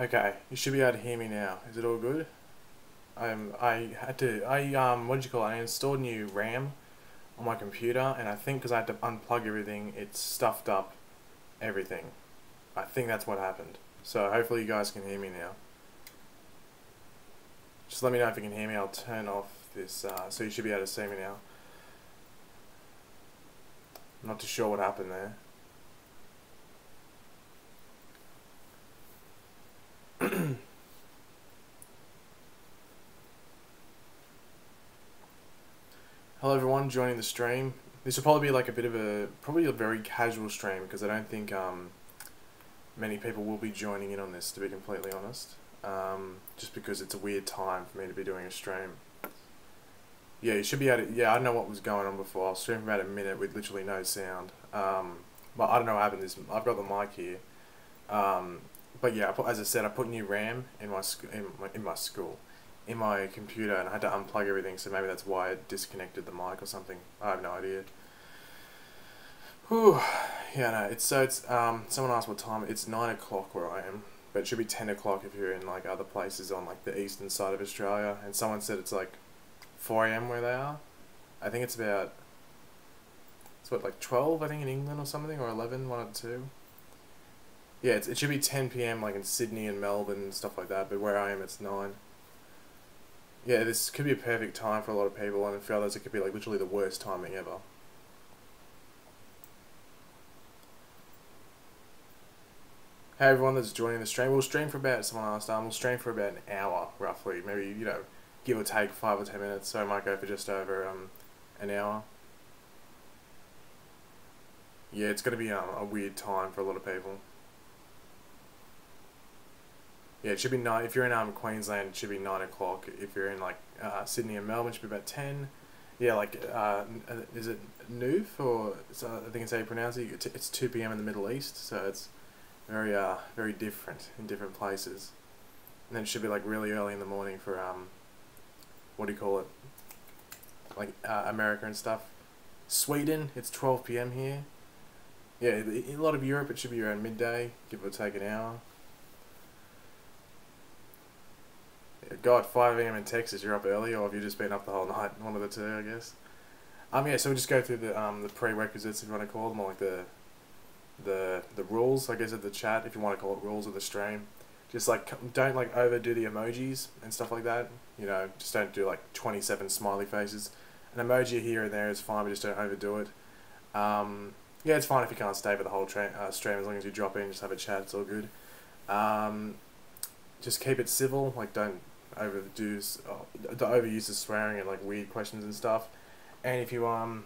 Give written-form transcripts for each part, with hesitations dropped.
Okay, you should be able to hear me now. Is it all good? What did you call it? I installed new RAM on my computer, and I think because I had to unplug everything, it stuffed up everything. I think that's what happened. So hopefully you guys can hear me now. Just let me know if you can hear me. I'll turn off this, so you should be able to see me now. I'm not too sure what happened there. Hello everyone joining the stream. This will probably be like probably a very casual stream because I don't think many people will be joining in on this, to be completely honest. Just because it's a weird time for me to be doing a stream. Yeah, you should be able to, yeah, I don't know what was going on before. I was streaming for about a minute with literally no sound. But I don't know what happened. I've got the mic here. But yeah, as I said, I put new RAM in my computer, and I had to unplug everything, so maybe that's why it disconnected the mic or something. I have no idea. Whew. Yeah, no, someone asked what time. It's 9 o'clock where I am, but it should be 10 o'clock if you're in like other places on like the eastern side of Australia, and someone said it's like 4 AM where they are. I think it's what, like 12 I think in England or something, or 11, one of the two. Yeah, it should be 10 PM like in Sydney and Melbourne and stuff like that, but where I am it's 9. Yeah, this could be a perfect time for a lot of people, and for others it could be like literally the worst timing ever. Hey everyone that's joining the stream. We'll stream for about, someone asked, we'll stream for about an hour, roughly. Maybe, you know, give or take 5 or 10 minutes, so I might go for just over an hour. Yeah, it's going to be a weird time for a lot of people. Yeah, it should be 9. If you're in Queensland, it should be 9 o'clock. If you're in like Sydney and Melbourne, it should be about 10. Yeah, like is it Noof, or I think it's how you pronounce it. It's 2 PM in the Middle East, so it's very different in different places. And then it should be like really early in the morning for what do you call it? Like America and stuff. Sweden, it's 12 PM here. Yeah, in a lot of Europe it should be around midday, give or take an hour. God, 5 AM in Texas, you're up early, or have you just been up the whole night? One of the two, I guess. Yeah, so we'll just go through the prerequisites, if you want to call them, or like the rules, I guess, of the chat, if you want to call it rules of the stream. Just like, don't like overdo the emojis and stuff like that. You know, just don't do like 27 smiley faces. An emoji here and there is fine, but just don't overdo it. Yeah, it's fine if you can't stay for the whole stream, as long as you drop in, just have a chat, it's all good. Just keep it civil, like don't overuse the swearing and like weird questions and stuff. And if you want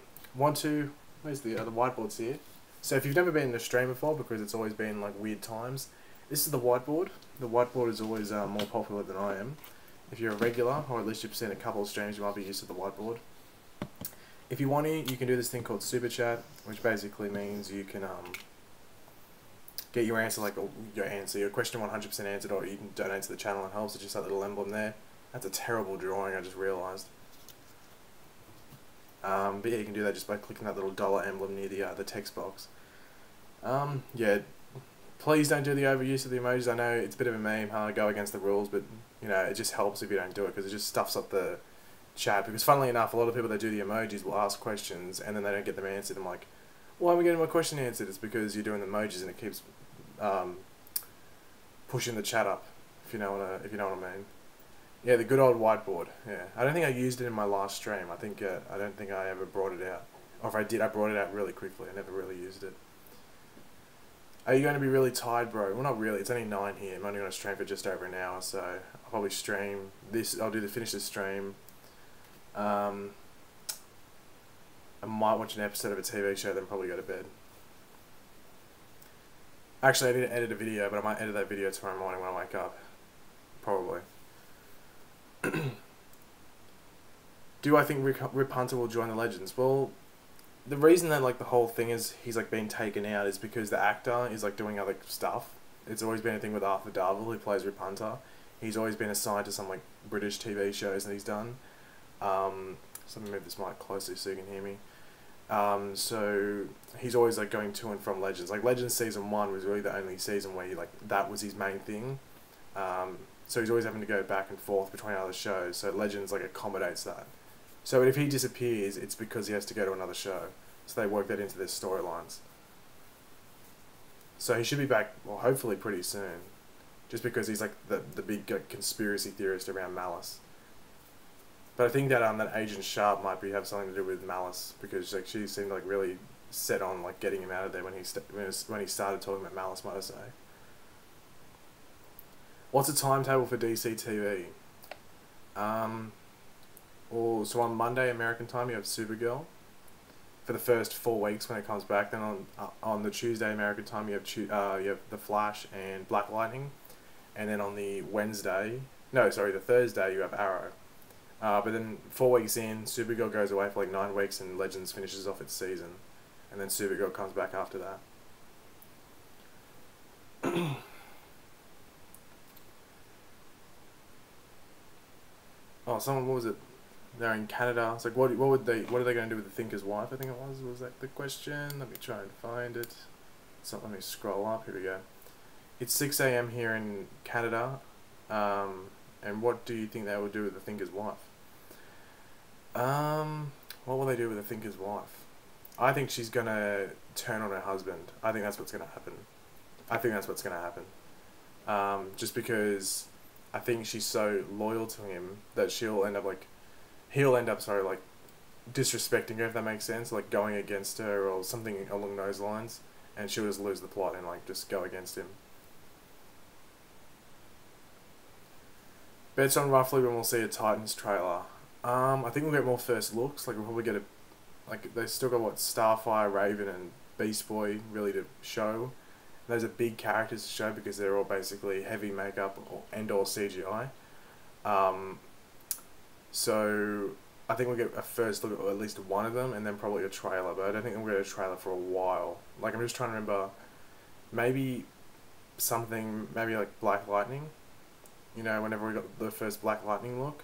to, where's the whiteboard's here. So if you've never been in a stream before, because it's always been like weird times, this is the whiteboard. The whiteboard is always more popular than I am. If you're a regular, or at least you've seen a couple of streams, you might be used to the whiteboard. If you want to, you can do this thing called super chat, which basically means you can get your answer, like your question 100% answered, or you can donate to the channel. It helps. It's just that little emblem there. That's a terrible drawing, I just realised. But yeah, you can do that just by clicking that little dollar emblem near the text box. Yeah, please don't do the overuse of the emojis. I know it's a bit of a meme how I go against the rules, but you know, it just helps if you don't do it, because it just stuffs up the chat. Because funnily enough, a lot of people that do the emojis will ask questions and then they don't get them answered. I'm like, why am I getting my question answered? It's because you're doing the emojis and it keeps pushing the chat up, if you know what I mean. Yeah, the good old whiteboard. Yeah, I don't think I used it in my last stream. I don't think I ever brought it out, or if I did, I brought it out really quickly. I never really used it. Are you going to be really tired, bro? Well, not really. It's only 9 here. I'm only going to stream for just over an hour, so I'll probably stream this. I'll finish this stream. I might watch an episode of a TV show, then probably go to bed. Actually, I didn't edit a video, but I might edit that video tomorrow morning when I wake up. Probably. Do I think Rip Hunter will join the Legends? Well, the reason that like the whole thing is he's like been taken out is because the actor is like doing other stuff. It's always been a thing with Arthur Darvill, who plays Rip Hunter. He's always been assigned to some like British TV shows that he's done. So let me move this mic closer so you can hear me. So he's always like going to and from Legends. Like Legends season 1 was really the only season where he, like, that was his main thing. So he's always having to go back and forth between other shows. So Legends like accommodates that. So if he disappears, it's because he has to go to another show. So they work that into their storylines. So he should be back, well, hopefully pretty soon. Just because he's like the big conspiracy theorist around Malice. But I think that that Agent Sharp might have something to do with Malice, because like she seemed like really set on like getting him out of there when he started talking about Malice, might I say. What's the timetable for DC TV? So on Monday American time you have Supergirl for the first 4 weeks when it comes back. Then on the Tuesday American time you have The Flash and Black Lightning, and then on the the Thursday you have Arrow. But then 4 weeks in, Supergirl goes away for like 9 weeks and Legends finishes off its season, and then Supergirl comes back after that. Oh, what was it? They're in Canada. It's like, what are they going to do with the Thinker's wife? I think it was. Was that the question? Let me try and find it. So let me scroll up. Here we go. It's 6 a.m. here in Canada. And what do you think they will do with the Thinker's wife? What will they do with the Thinker's wife? I think she's gonna turn on her husband. I think that's what's gonna happen. Just because I think she's so loyal to him that he'll end up disrespecting her, if that makes sense, like going against her or something along those lines, and she'll just lose the plot and like just go against him. Bets on roughly when we'll see a Titans trailer. I think we'll get more first looks. Like we'll probably get they still got Starfire, Raven, and Beast Boy really to show. Those are big characters to show because they're all basically heavy makeup and or CGI. So I think we'll get a first look at least one of them, and then probably a trailer. But I don't think we'll get a trailer for a while. Like I'm just trying to remember, maybe like Black Lightning. You know, whenever we got the first Black Lightning look.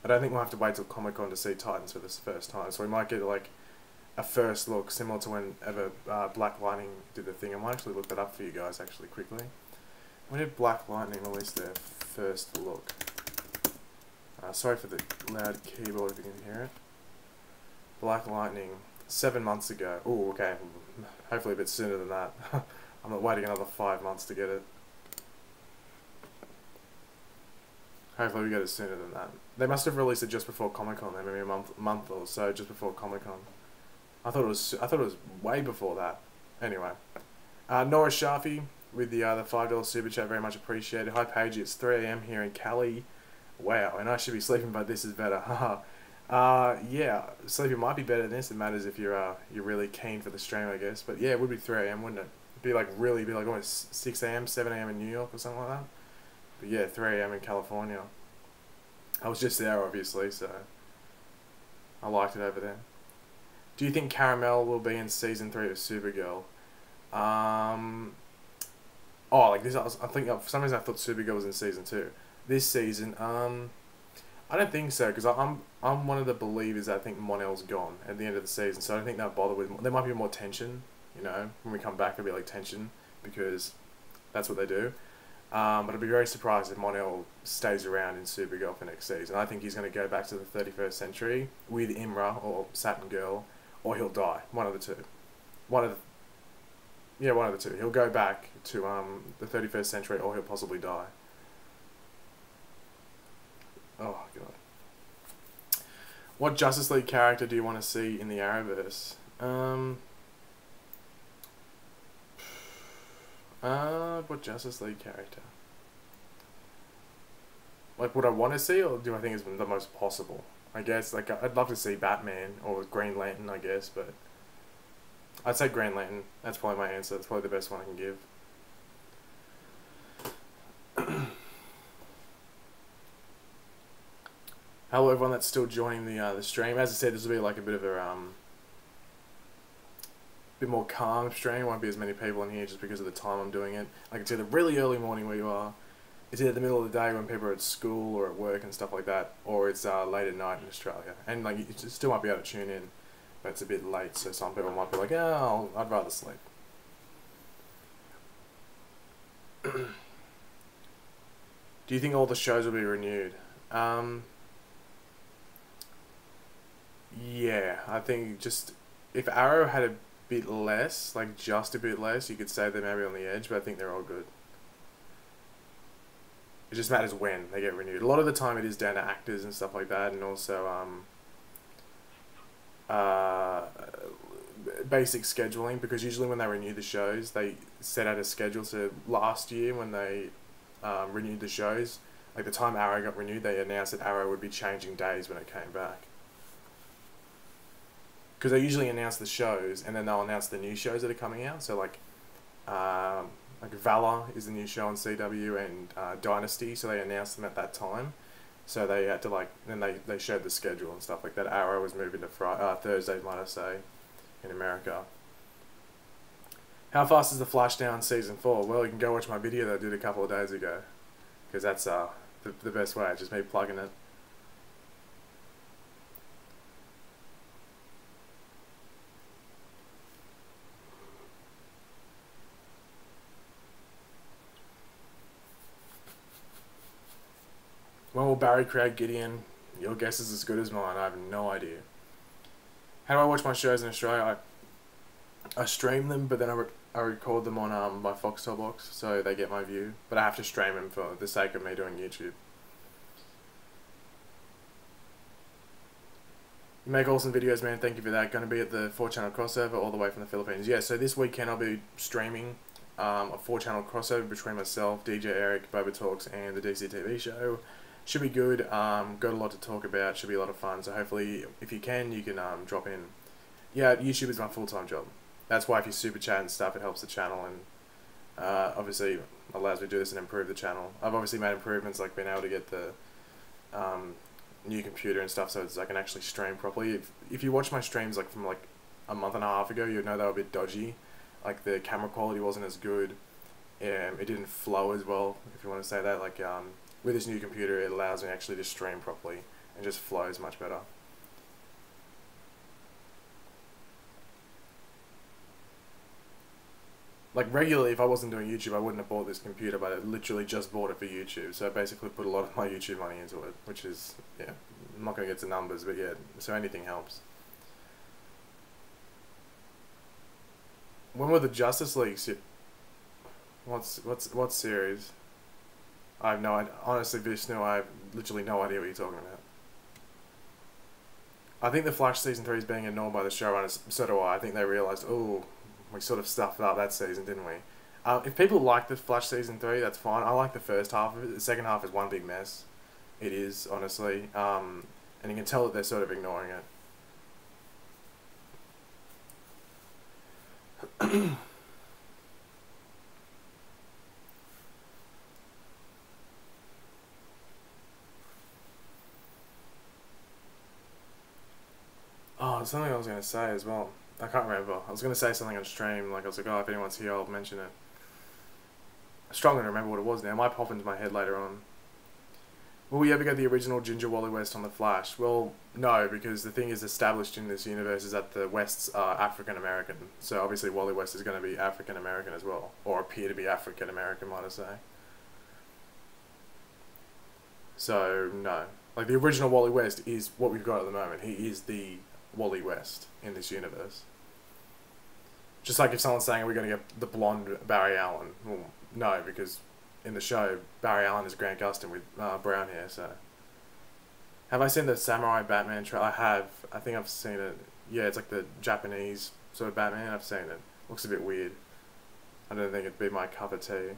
I don't think we'll have to wait till Comic-Con to see Titans for this first time. So we might get like a first look similar to whenever Black Lightning did the thing. I might actually look that up for you guys actually quickly. When did Black Lightning release their first look? Sorry for the loud keyboard if you can hear it. Black Lightning, 7 months ago. Oh, okay. Hopefully a bit sooner than that. I'm not waiting another 5 months to get it. Hopefully we get it sooner than that. They must have released it just before Comic-Con, then maybe a month or so just before Comic-Con. I thought it was way before that. Anyway, Nora Shafi with the $5 super chat, very much appreciated. Hi Pagey, it's 3 a.m. here in Cali. Wow, and I should be sleeping, but this is better. Yeah, sleeping might be better than this. It matters if you're really keen for the stream, I guess. But yeah, it would be 3 a.m., wouldn't it? It'd be like almost 6 a.m., 7 a.m. in New York or something like that. But yeah, 3 a.m. in California. I was just there, obviously, so I liked it over there. Do you think Caramel will be in season 3 of Supergirl? Like this. I think for some reason I thought Supergirl was in season 2. This season, I don't think so, because I'm one of the believers that I think Mon-El's gone at the end of the season, so I don't think they'll bother with. There might be more tension, you know, when we come back there'll be like tension because that's what they do. But I'd be very surprised if Mon-El stays around in Supergirl for next season. I think he's going to go back to the 31st century with Imra or Saturn Girl, or he'll die. One of the two. One of the two. He'll go back to the 31st century, or he'll possibly die. Oh god. What Justice League character do you want to see in the Arrowverse? What Justice League character? Like, would I want to see, or do I think it's the most possible? I guess, like, I'd love to see Batman or Green Lantern, I guess, but I'd say Green Lantern. That's probably my answer. That's probably the best one I can give. Hello, everyone that's still joining the stream. As I said, this will be like a bit of a bit more calm stream. Won't be as many people in here just because of the time I'm doing it. Like, it's either really early morning where you are, it's either the middle of the day when people are at school or at work and stuff like that, or it's late at night in Australia. And like, you still might be able to tune in, but it's a bit late, so some people might be like, oh, I'd rather sleep. Do you think all the shows will be renewed? Um, yeah, I think just if Arrow had a bit less, like just a bit less, you could say they're maybe on the edge, but I think they're all good. It just matters when they get renewed. A lot of the time it is down to actors and stuff like that, and also uh, basic scheduling, because usually when they renew the shows, they set out a schedule. So last year when they renewed the shows, like the time Arrow got renewed, they announced that Arrow would be changing days when it came back. Because they usually announce the shows and then they'll announce the new shows that are coming out. So like Valor is the new show on CW, and Dynasty, so they announced them at that time. So they had to then they showed the schedule and stuff like that. Arrow was moving to Thursdays, might I say, in America. How fast is the Flash down season 4? Well, you can go watch my video that I did a couple of days ago, because that's the best way. Just me plugging it. When will Barry create Gideon? Your guess is as good as mine. I have no idea. How do I watch my shows in Australia? I stream them, but then I record them on my Foxtel box, so they get my view. But I have to stream them for the sake of me doing YouTube. You make awesome videos, man. Thank you for that. Going to be at the 4-channel crossover all the way from the Philippines. Yeah, so this weekend I'll be streaming a 4-channel crossover between myself, DJ Eric, Boba Talks, and the DC TV show. Should be good. Got a lot to talk about. Should be a lot of fun. So hopefully, if you can drop in. Yeah, YouTube is my full-time job. That's why if you super chat and stuff, it helps the channel, and obviously allows me to do this and improve the channel. I've obviously made improvements, like being able to get the new computer and stuff, so I can actually stream properly. If you watch my streams from a month and a half ago, you'd know they were a bit dodgy. Like the camera quality wasn't as good. It didn't flow as well, if you want to say that. With this new computer, it allows me actually to stream properly and just flows much better. Like regularly, if I wasn't doing YouTube, I wouldn't have bought this computer, but I literally just bought it for YouTube. So I basically put a lot of my YouTube money into it, which is, yeah, I'm not going to get to numbers, but yeah, so anything helps. When were the Justice League? What series? I have no idea. Honestly, Vishnu, I have literally no idea what you're talking about. I think the Flash season 3 is being ignored by the showrunners. So do I. I think they realised, oh, we sort of stuffed up that season, didn't we? If people like the Flash season 3, that's fine. I like the first half of it. The second half is one big mess. It is, honestly. And you can tell that they're sort of ignoring it. Oh, something I was going to say as well. I can't remember. I was going to say something on stream. I was like, oh, if anyone's here, I'll mention it. I'm struggling to remember what it was now. It might pop into my head later on. Will we ever get the original Ginger Wally West on the Flash? Well, no, because the thing is established in this universe is that the Wests are African American. So obviously Wally West is going to be African American as well. Or appear to be African American, might I say. So, no. The original Wally West is what we've got at the moment. He is the Wally West in this universe. Just like if someone's saying, are we going to get the blonde Barry Allen? Well, no, because in the show, Barry Allen is Grant Gustin with brown hair, so... Have I seen the Samurai Batman trailer? I have. I think I've seen it. Yeah, it's like the Japanese sort of Batman. I've seen it. Looks a bit weird. I don't think it'd be my cup of tea.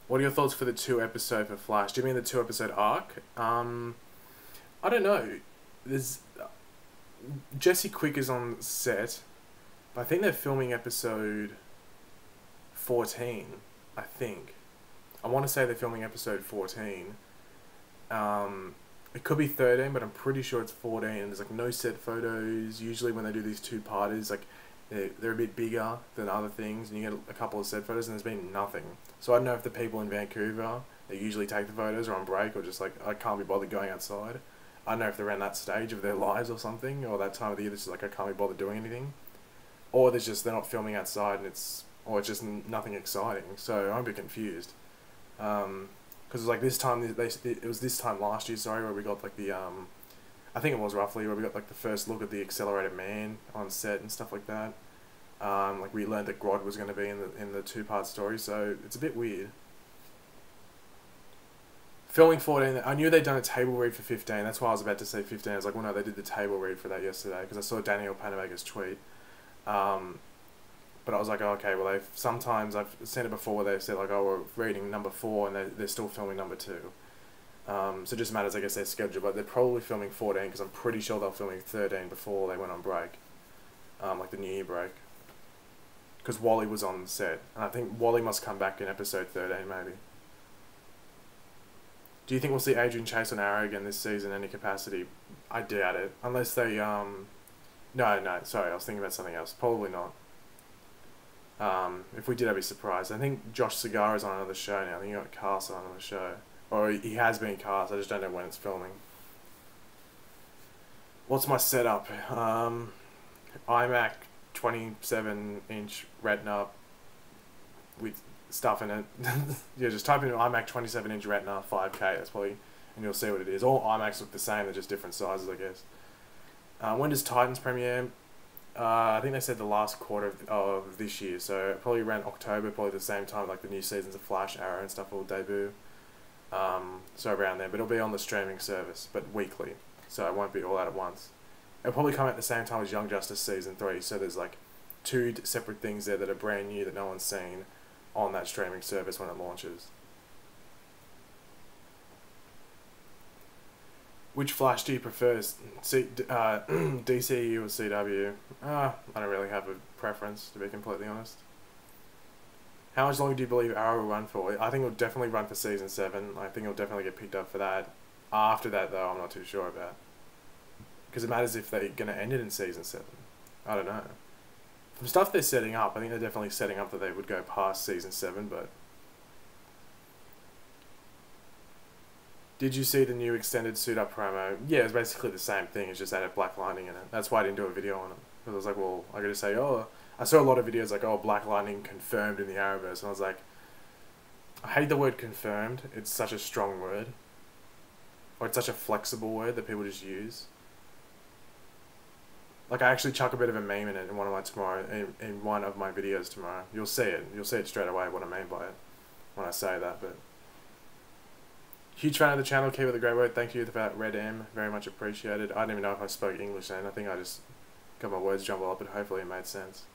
What are your thoughts for the 2-episode for Flash? Do you mean the 2-episode arc? I don't know. There's Jesse Quick is on set. I think they're filming episode 14. I think. I want to say they're filming episode 14. It could be 13, but I'm pretty sure it's 14. There's no set photos. Usually when they do these 2-parters, they're a bit bigger than other things, and you get a couple of set photos, and there's been nothing. So I don't know if the people in Vancouver, they usually take the photos, are on break, or just I can't be bothered going outside. I don't know if they're around that stage of their lives or something, or that time of the year that's just like, I can't be bothered doing anything. Or there's just, they're not filming outside and or it's just nothing exciting. So I'm a bit confused. Because like this time, it was this time last year, sorry, where we got like the, I think it was roughly, where we got like the first look at the Accelerated Man on set and stuff like that. Like we learned that Grodd was going to be in the 2-part story, so it's a bit weird. Filming 14, I knew they'd done a table read for 15, that's why I was about to say 15, I was like, well no, they did the table read for that yesterday, because I saw Daniel Panabaker's tweet. But I was like, oh, okay, well, sometimes I've seen it before where they've said like, oh, we're reading number 4 and they're still filming number 2. So it just matters, I guess, their schedule, but they're probably filming 14 because I'm pretty sure they were filming 13 before they went on break, like the New Year break. Because Wally was on set, and I think Wally must come back in episode 13 maybe. Do you think we'll see Adrian Chase on Arrow again this season in any capacity? I doubt it. Unless they, no, sorry, I was thinking about something else. Probably not. If we did, I'd be surprised. I think Josh Segarra is on another show now. I think he got cast on another show. Or he has been cast, I just don't know when it's filming. What's my setup? iMac 27-inch Retina with stuff in it. Yeah, just type in iMac 27-inch Retina 5K, that's probably, and you'll see what it is. All iMacs look the same, they're just different sizes, I guess. When does Titans premiere? I think they said the last quarter of this year, so probably around October, probably the same time like the new seasons of Flash, Arrow and stuff will debut. So around there, but it'll be on the streaming service, but weekly, so it won't be all out at once. It'll probably come out at the same time as Young Justice Season 3, so there's like 2 separate things there that are brand new that no one's seen on that streaming service when it launches. Which Flash do you prefer, DCU or CW? I don't really have a preference, to be completely honest. How much longer do you believe Arrow will run for? I think it'll definitely run for Season 7. I think it'll definitely get picked up for that. After that, though, I'm not too sure about. Because it matters if they're going to end it in Season 7. I don't know. From stuff they're setting up, I think they're definitely setting up that they would go past Season 7, but... Did you see the new extended suit up promo? Yeah, it's basically the same thing, it's just added Black Lightning in it. That's why I didn't do a video on it. Because I was like, well, I gotta say, oh... I saw a lot of videos like, oh, Black Lightning confirmed in the Arrowverse, and I was like, I hate the word confirmed. It's such a strong word. Or it's such a flexible word that people just use. Like, I actually chuck a bit of a meme in it in one of my videos tomorrow. You'll see it. You'll see it straight away what I mean by it when I say that, but... Huge fan of the channel, keep it the great word. Thank you for that, Red M. Very much appreciated. I didn't even know if I spoke English then. I think I just got my words jumbled up, but hopefully it made sense.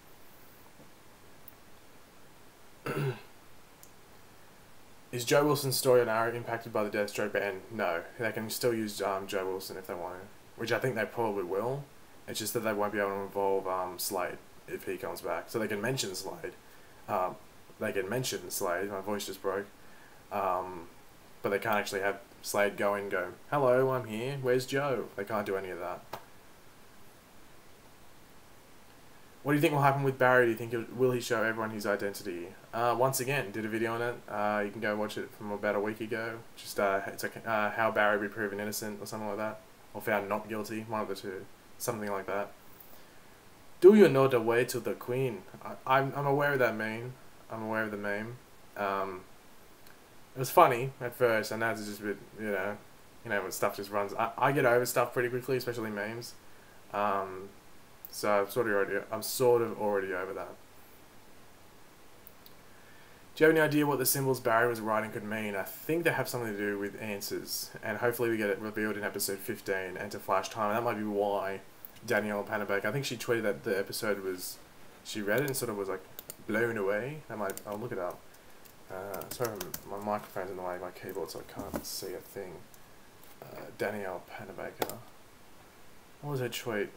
Is Joe Wilson's story on Arrow impacted by the Deathstroke ban? No. They can still use Joe Wilson if they want to, which I think they probably will. It's just that they won't be able to involve Slade if he comes back. So they can mention Slade. My voice just broke. But they can't actually have Slade go and go, hello, I'm here, where's Joe? They can't do any of that. What do you think will happen with Barry? Do you think will he show everyone his identity? Once again, did a video on it. You can go watch it from about a week ago. Just it's like how Barry be proven innocent or something like that, or found not guilty. One of the two, something like that. Do you know the way to the Queen? I'm aware of that meme. I'm aware of the meme. It was funny at first, and now it's just a bit, you know when stuff just runs. I get over stuff pretty quickly, especially memes. So I'm sort of already over that. Do you have any idea what the symbols Barry was writing could mean? I think they have something to do with answers, and hopefully we get it revealed in episode 15, Enter Flash Time, and that might be why Danielle Panabaker, I think she tweeted that the episode was, she read it and sort of was like blown away. I'll look it up. Sorry, my microphone's in the way of my keyboard, so I can't see a thing. Danielle Panabaker. What was her tweet?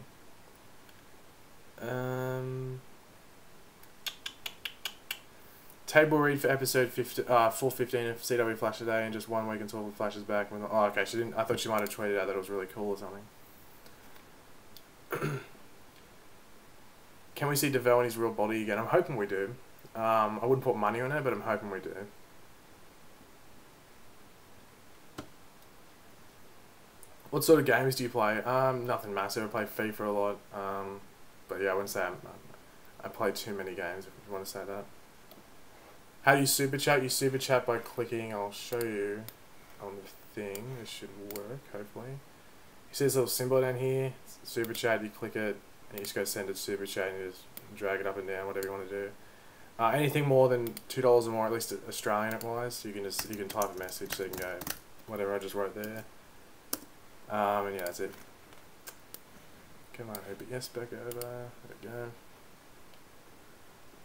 Table read for episode 415 of CW Flash Today, and just 1 week until the Flash is back. Oh, okay, she didn't. I thought she might have tweeted out that it was really cool or something. Can we see DeVoe in his real body again? I'm hoping we do. I wouldn't put money on it, but I'm hoping we do. What sort of games do you play? Nothing massive. I play FIFA a lot. But yeah, I wouldn't say I play too many games, if you want to say that. How do you super chat? You super chat by clicking. I'll show you on the thing. This should work, hopefully. You see this little symbol down here? Super chat. You click it, and you just go send it to super chat, and you just drag it up and down, whatever you want to do. Anything more than $2 or more, at least Australian wise, you can type a message, so you can go whatever I just wrote there. And yeah, that's it. Come on, hope it. Yes, back over. There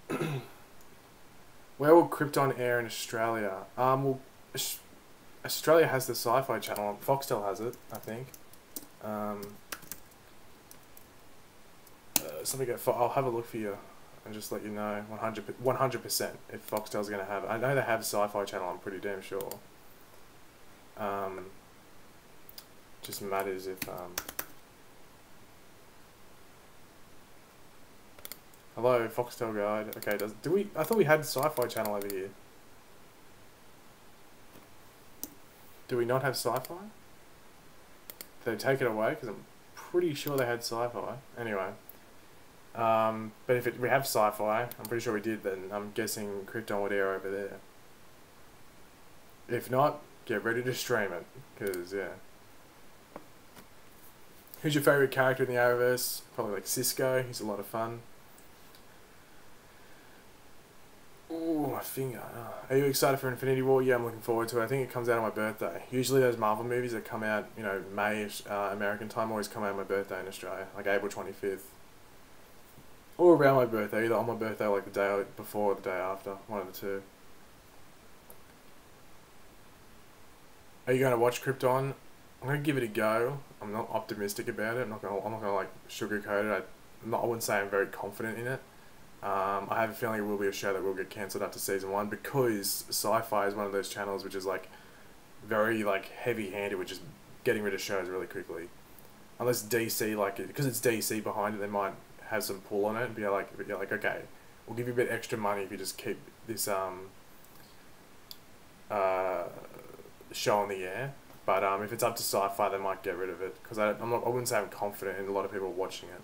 we go. Where will Krypton air in Australia? Well, Australia has the Sci-Fi Channel. Foxtel has it, I think. I'll have a look for you and just let you know 100% if Foxtel's going to have it. I know they have Sci-Fi Channel. I'm pretty damn sure. Just matters if hello, Foxtel guide. Okay, do we? I thought we had Sci-Fi Channel over here. Do we not have Sci-Fi? Did they take it away? Because I'm pretty sure they had Sci-Fi. Anyway. But if we have Sci-Fi, I'm pretty sure we did, then I'm guessing Krypton would air over there. If not, get ready to stream it. Because, yeah. Who's your favourite character in the Arrowverse? Probably like Cisco. He's a lot of fun. Ooh, my finger. Are you excited for Infinity War? Yeah, I'm looking forward to it. I think it comes out on my birthday. Usually those Marvel movies that come out, you know, May, American time, always come out on my birthday in Australia. Like April 25th. Or around my birthday, either on my birthday or like the day before or the day after. One of the two. Are you going to watch Krypton? I'm going to give it a go. I'm not optimistic about it. I'm not going to like sugarcoat it. I wouldn't say I'm very confident in it. I have a feeling it will be a show that will get cancelled after season 1 because Sci-Fi is one of those channels which is like very like heavy-handed with just getting rid of shows really quickly. Unless DC, like, because it's DC behind it, they might have some pull on it and be like, okay, we'll give you a bit extra money if you just keep this show on the air. But if it's up to Sci-Fi, they might get rid of it because I wouldn't say I'm confident in a lot of people watching it.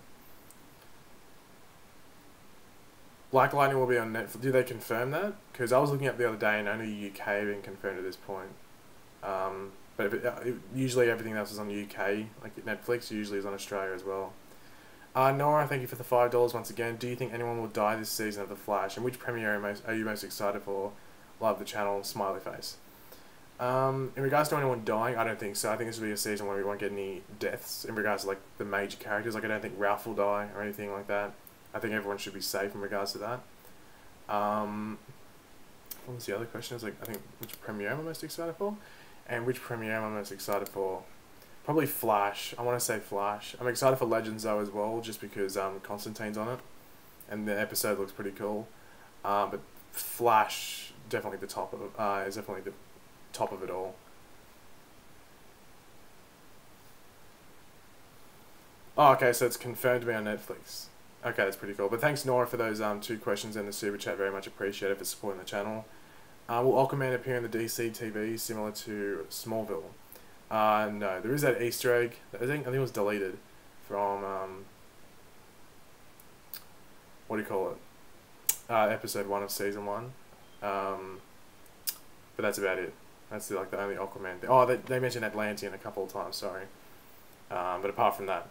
Black Lightning will be on Netflix. Do they confirm that? Because I was looking up the other day and only UK have been confirmed at this point. But usually everything else is on UK. Like Netflix usually is on Australia as well. Nora, thank you for the $5 once again. Do you think anyone will die this season of The Flash? And which premiere are you most excited for? Love the channel, smiley face. In regards to anyone dying, I don't think so. I think this will be a season where we won't get any deaths in regards to like the major characters. Like I don't think Ralph will die or anything like that. I think everyone should be safe in regards to that. What was the other question? Is like I think which premiere am I most excited for? And which premiere am I most excited for? Probably Flash. I want to say Flash. I'm excited for Legends though as well, just because Constantine's on it, and the episode looks pretty cool. But Flash definitely the top of it. Is definitely the top of it all. Oh, okay, so it's confirmed to be on Netflix. Okay, that's pretty cool. But thanks, Nora, for those 2 questions and the super chat. Very much appreciated for supporting the channel. Will Aquaman appear in the DC TV similar to Smallville? No, there is that Easter egg. I think it was deleted from what do you call it? Episode 1 of season 1. But that's about it. That's like the only Aquaman thing. Oh, they mentioned Atlantean a couple of times. Sorry. But apart from that.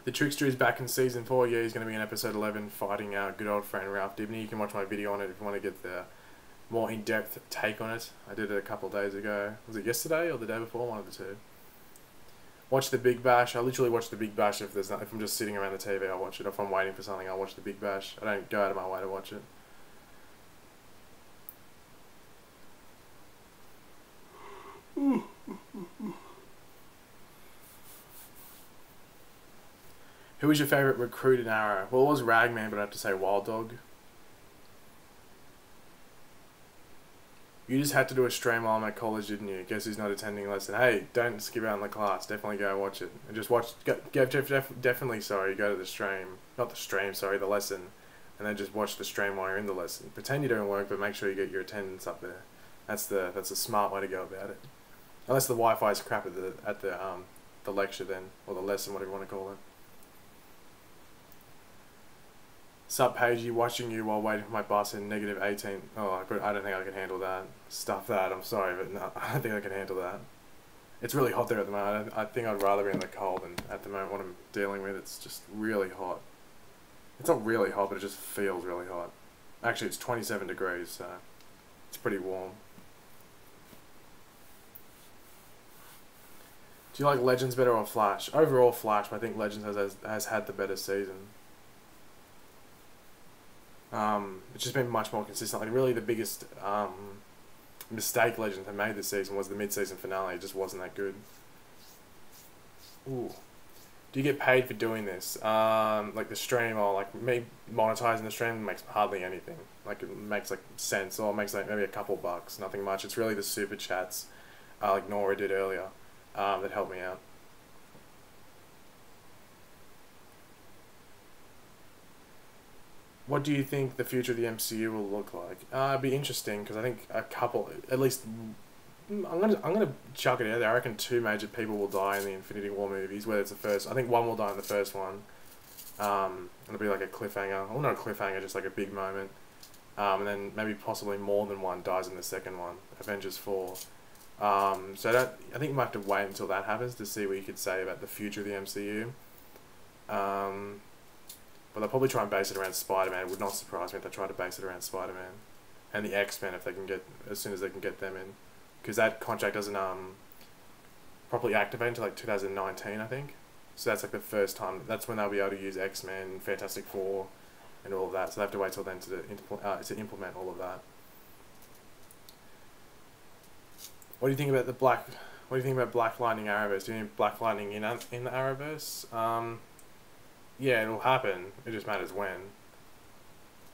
The Trickster is back in season 4. Yeah, he's going to be in episode 11 fighting our good old friend Ralph Dibney. You can watch my video on it if you want to get the more in-depth take on it. I did it a couple of days ago. Was it yesterday or the day before? One of the two. Watch the Big Bash. I literally watch the Big Bash if I'm just sitting around the TV. I'll watch it. If I'm waiting for something, I'll watch the Big Bash. I don't go out of my way to watch it. Who was your favourite recruit in Arrow? Well, it was Ragman, but I have to say Wild Dog. You just had to do a stream while I'm at college, didn't you? Guess who's not attending lesson? Hey, don't skip out on the class. Definitely go watch it. And just watch... Definitely, sorry, go to the stream. Not the stream, sorry, the lesson. And then just watch the stream while you're in the lesson. Pretend you're doing work, but make sure you get your attendance up there. That's the smart way to go about it. Unless the Wi-Fi is crap at the lecture then, or the lesson, whatever you want to call it. Sup, Pagey, watching you while waiting for my bus in -18. Oh, I don't think I can handle that. Stuff that, I'm sorry, but no, I don't think I can handle that. It's really hot there at the moment. I think I'd rather be in the cold than at the moment what I'm dealing with. It's just really hot. It's not really hot, but it just feels really hot. Actually, it's 27 degrees, so it's pretty warm. Do you like Legends better or Flash? Overall Flash, but I think Legends has had the better season. It's just been much more consistent. Like really the biggest mistake Legends have made this season was the mid-season finale. It just wasn't that good. Ooh. Do you get paid for doing this? Like the stream, or like me monetizing the stream makes hardly anything. Like it makes like cents, or it makes like maybe a couple bucks, nothing much. It's really the super chats, like Nora did earlier, that helped me out. What do you think the future of the MCU will look like? It'd be interesting because I think at least, I'm gonna chuck it out there. I reckon 2 major people will die in the Infinity War movies. Whether it's the first, I think one will die in the first one. It'll be like a cliffhanger. Well, not a cliffhanger, just like a big moment. And then maybe possibly more than one dies in the second one. Avengers 4. So I think you might have to wait until that happens to see what you could say about the future of the MCU. But they'll probably try and base it around Spider-Man. It would not surprise me if they try to base it around Spider-Man. And the X-Men if they can get, as soon as they can get them in. Because that contract doesn't properly activate until like 2019, I think. So that's like the first time, that's when they'll be able to use X-Men, Fantastic Four, and all of that. So they have to wait till then to implement all of that. What do you think about What do you think about Black Lightning Arrowverse? Do you think Black Lightning in the Arrowverse? Yeah, it'll happen. It just matters when.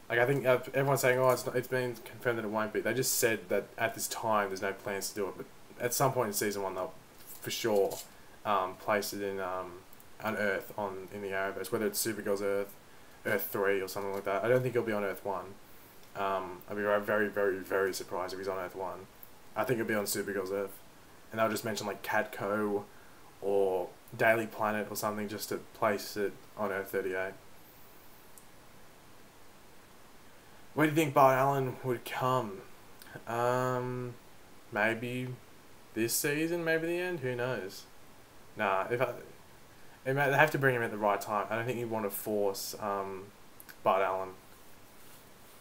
Like I think everyone's saying, oh, it's been confirmed that it won't be. They just said that at this time there's no plans to do it, but at some point in season 1 they'll for sure place it in on Earth in the Arrowverse, whether it's Supergirl's Earth 3 or something like that. I don't think it'll be on Earth 1. I'd be very, very, very surprised if he's on Earth 1. I think it'll be on Supergirl's Earth, and they'll just mention like Catco or Daily Planet or something just to place it on Earth 38. Where do you think Bart Allen would come? Maybe this season, maybe the end. Who knows? Nah, they have to bring him at the right time. I don't think you want to force Bart Allen.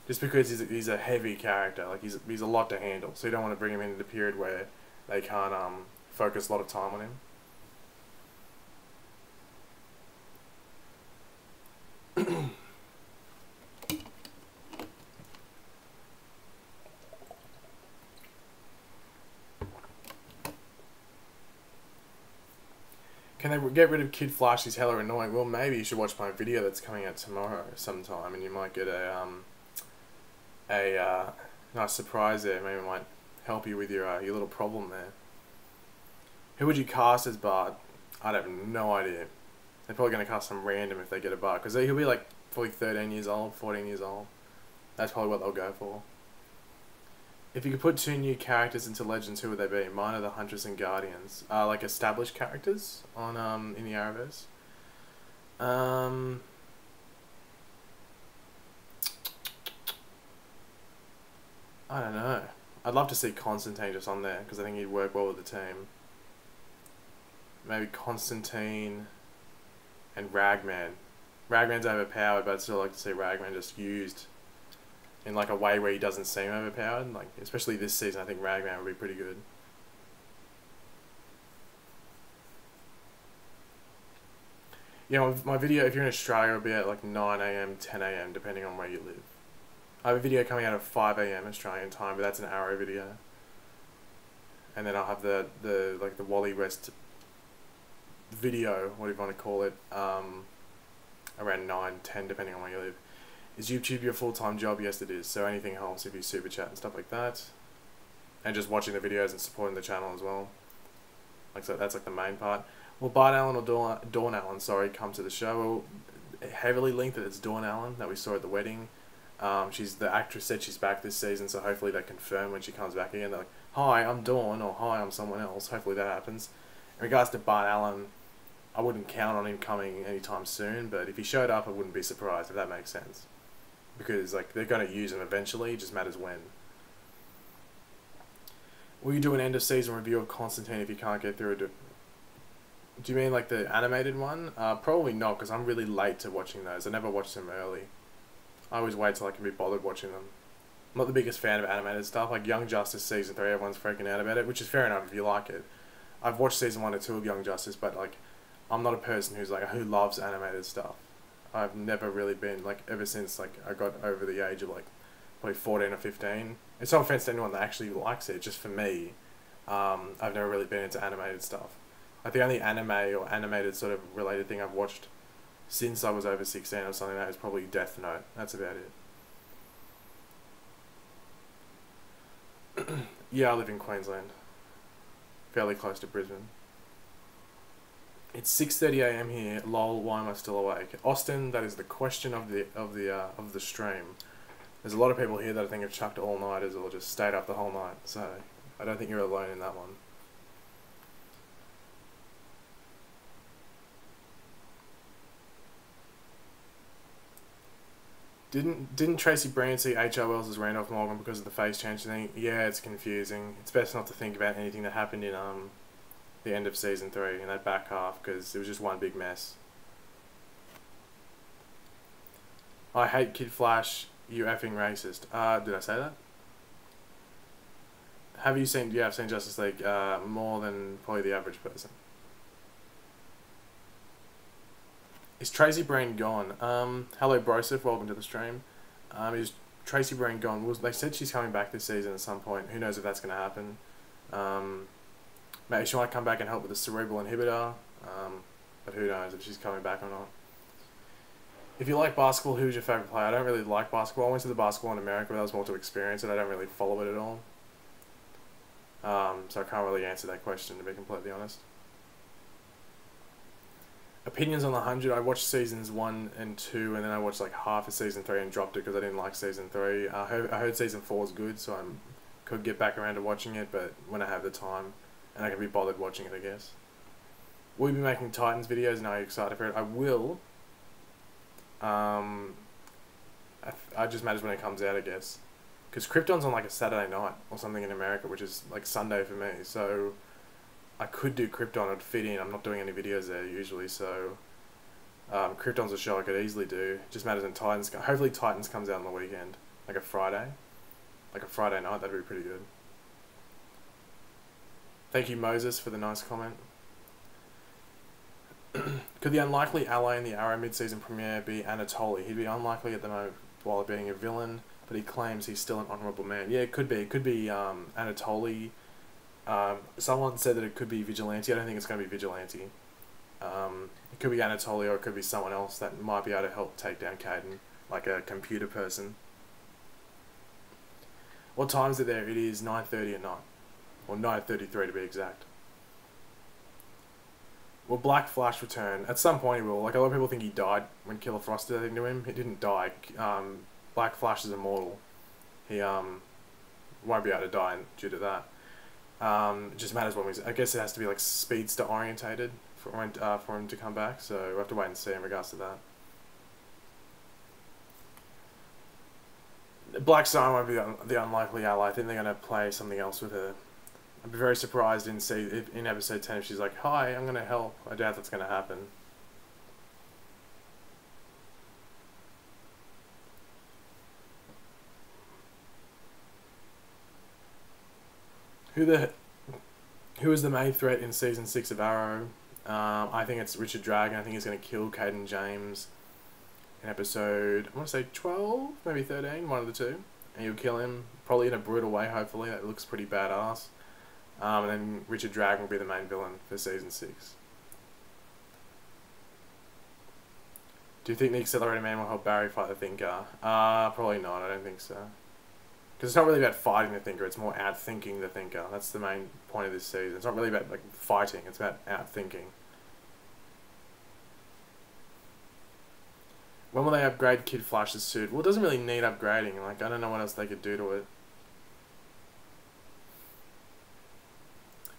Just because he's a heavy character, like he's a lot to handle. So you don't want to bring him into the period where they can't focus a lot of time on him. Can they get rid of Kid Flash? He's hella annoying. Well, maybe you should watch my video that's coming out tomorrow sometime, and you might get a nice surprise there. Maybe it might help you with your little problem there. Who would you cast as Bart? I'd have no idea. They're probably going to cast some random if they get a Bart, because he'll be like probably 13 years old, 14 years old. That's probably what they'll go for. If you could put 2 new characters into Legends, who would they be? Mine are the Huntress and Guardians. Like established characters on in the Arrowverse. I don't know. I'd love to see Constantine just on there because I think he'd work well with the team. Maybe Constantine and Ragman. Ragman's overpowered, but I'd still like to see Ragman just used in like a way where he doesn't seem overpowered. Like especially this season, I think Ragman would be pretty good. Yeah, my video, if you're in Australia, will be at like 9 AM, 10 AM, depending on where you live. I have a video coming out at 5 AM Australian time, but that's an Arrow video. And then I'll have the Wally West video, whatever you want to call it, around 9, 10, depending on where you live. Is YouTube your full-time job? Yes, it is. So anything helps if you super chat and stuff like that. And just watching the videos and supporting the channel as well. Like so, that's like the main part. Will Bart Allen or Dawn Allen, sorry, come to the show? Well, heavily linked that it's Dawn Allen that we saw at the wedding. The actress said she's back this season, so hopefully they confirm when she comes back again. They're like, hi, I'm Dawn, or hi, I'm someone else. Hopefully that happens. In regards to Bart Allen, I wouldn't count on him coming anytime soon, but if he showed up, I wouldn't be surprised, if that makes sense. Because like they're going to use him eventually, it just matters when. Will you do an end of season review of Constantine if you can't get through it? Do you mean like the animated one? Probably not, because I'm really late to watching those. I never watched them early. I always wait till I can be bothered watching them. I'm not the biggest fan of animated stuff. Like Young Justice Season 3, everyone's freaking out about it, which is fair enough if you like it. I've watched Season 1 or 2 of Young Justice, but like, I'm not a person who loves animated stuff. I've never really been, like, ever since like I got over the age of like probably 14 or 15. It's no offense to anyone that actually likes it, just for me, I've never really been into animated stuff. Like the only anime or animated sort of related thing I've watched since I was over 16 or something like that is probably Death Note. That's about it. Yeah, I live in Queensland, fairly close to Brisbane. It's 6:30 a.m. here. Lol, why am I still awake? Austin, that is the question of the stream. There's a lot of people here that I think have chucked all-nighters or just stayed up the whole night, so I don't think you're alone in that one. Didn't Tracy Brand see H.O. Wells as Randolph Morgan because of the face change thing? Yeah, it's confusing. It's best not to think about anything that happened in the end of season 3 in that back half, because it was just one big mess. I hate Kid Flash, you effing racist. Did I say that? Have you seen? Yeah, I've seen Justice League more than probably the average person. Is Tracy Brand gone? Hello Broseph, welcome to the stream. Is Tracy Brand gone? Well, they said she's coming back this season at some point. Who knows if that's going to happen. Maybe she might come back and help with the cerebral inhibitor, but who knows if she's coming back or not. If you like basketball, who's your favourite player? I don't really like basketball. I went to the basketball in America, but that was more to experience it. I don't really follow it at all. So I can't really answer that question, to be completely honest. Opinions on the 100. I watched seasons 1 and 2, and then I watched like half of season 3 and dropped it because I didn't like season 3. I heard season 4 is good, so I could get back around to watching it, but when I have the time and I can be bothered watching it, I guess. Will you be making Titans videos and are you excited for it? I will. I just matters when it comes out, I guess. Because Krypton's on like a Saturday night or something in America, which is like Sunday for me, so I could do Krypton, it'd fit in. I'm not doing any videos there usually, so Krypton's a show I could easily do. It just matters when Titans hopefully Titans comes out on the weekend, like a Friday. Like a Friday night, that'd be pretty good. Thank you, Moses, for the nice comment. Could the unlikely ally in the Arrow mid-season premiere be Anatoly? He'd be unlikely at the moment while being a villain, but he claims he's still an honourable man. Yeah, it could be. It could be Anatoly. Someone said that it could be Vigilante. I don't think it's going to be Vigilante. It could be Anatoly, or it could be someone else that might be able to help take down Caden, like a computer person. What time is it there? It is 9:30 at night, or 9:33 to be exact. Will Black Flash return? At some point he will. Like, a lot of people think he died when Killer Frost did anything to him. He didn't die. Black Flash is immortal. He won't be able to die due to that. It just matters when we... I guess it has to be like speedster orientated for him to come back, so we'll have to wait and see in regards to that. Black Star won't be the unlikely ally. I think they're going to play something else with her. I'd be very surprised in episode 10 if she's like, hi, I'm going to help. I doubt that's going to happen. Who is the main threat in season 6 of Arrow? I think it's Richard Dragon. I think he's going to kill Caden James in episode, I want to say 12, maybe 13, one of the two. And he'll kill him, probably in a brutal way, hopefully. That looks pretty badass. And then Richard Dragon will be the main villain for season 6. Do you think the Accelerator Man will help Barry fight the Thinker? Probably not, I don't think so. Because it's not really about fighting the Thinker, it's more outthinking the Thinker. That's the main point of this season. It's not really about like fighting, it's about outthinking. When will they upgrade Kid Flash's suit? Well, it doesn't really need upgrading. Like, I don't know what else they could do to it.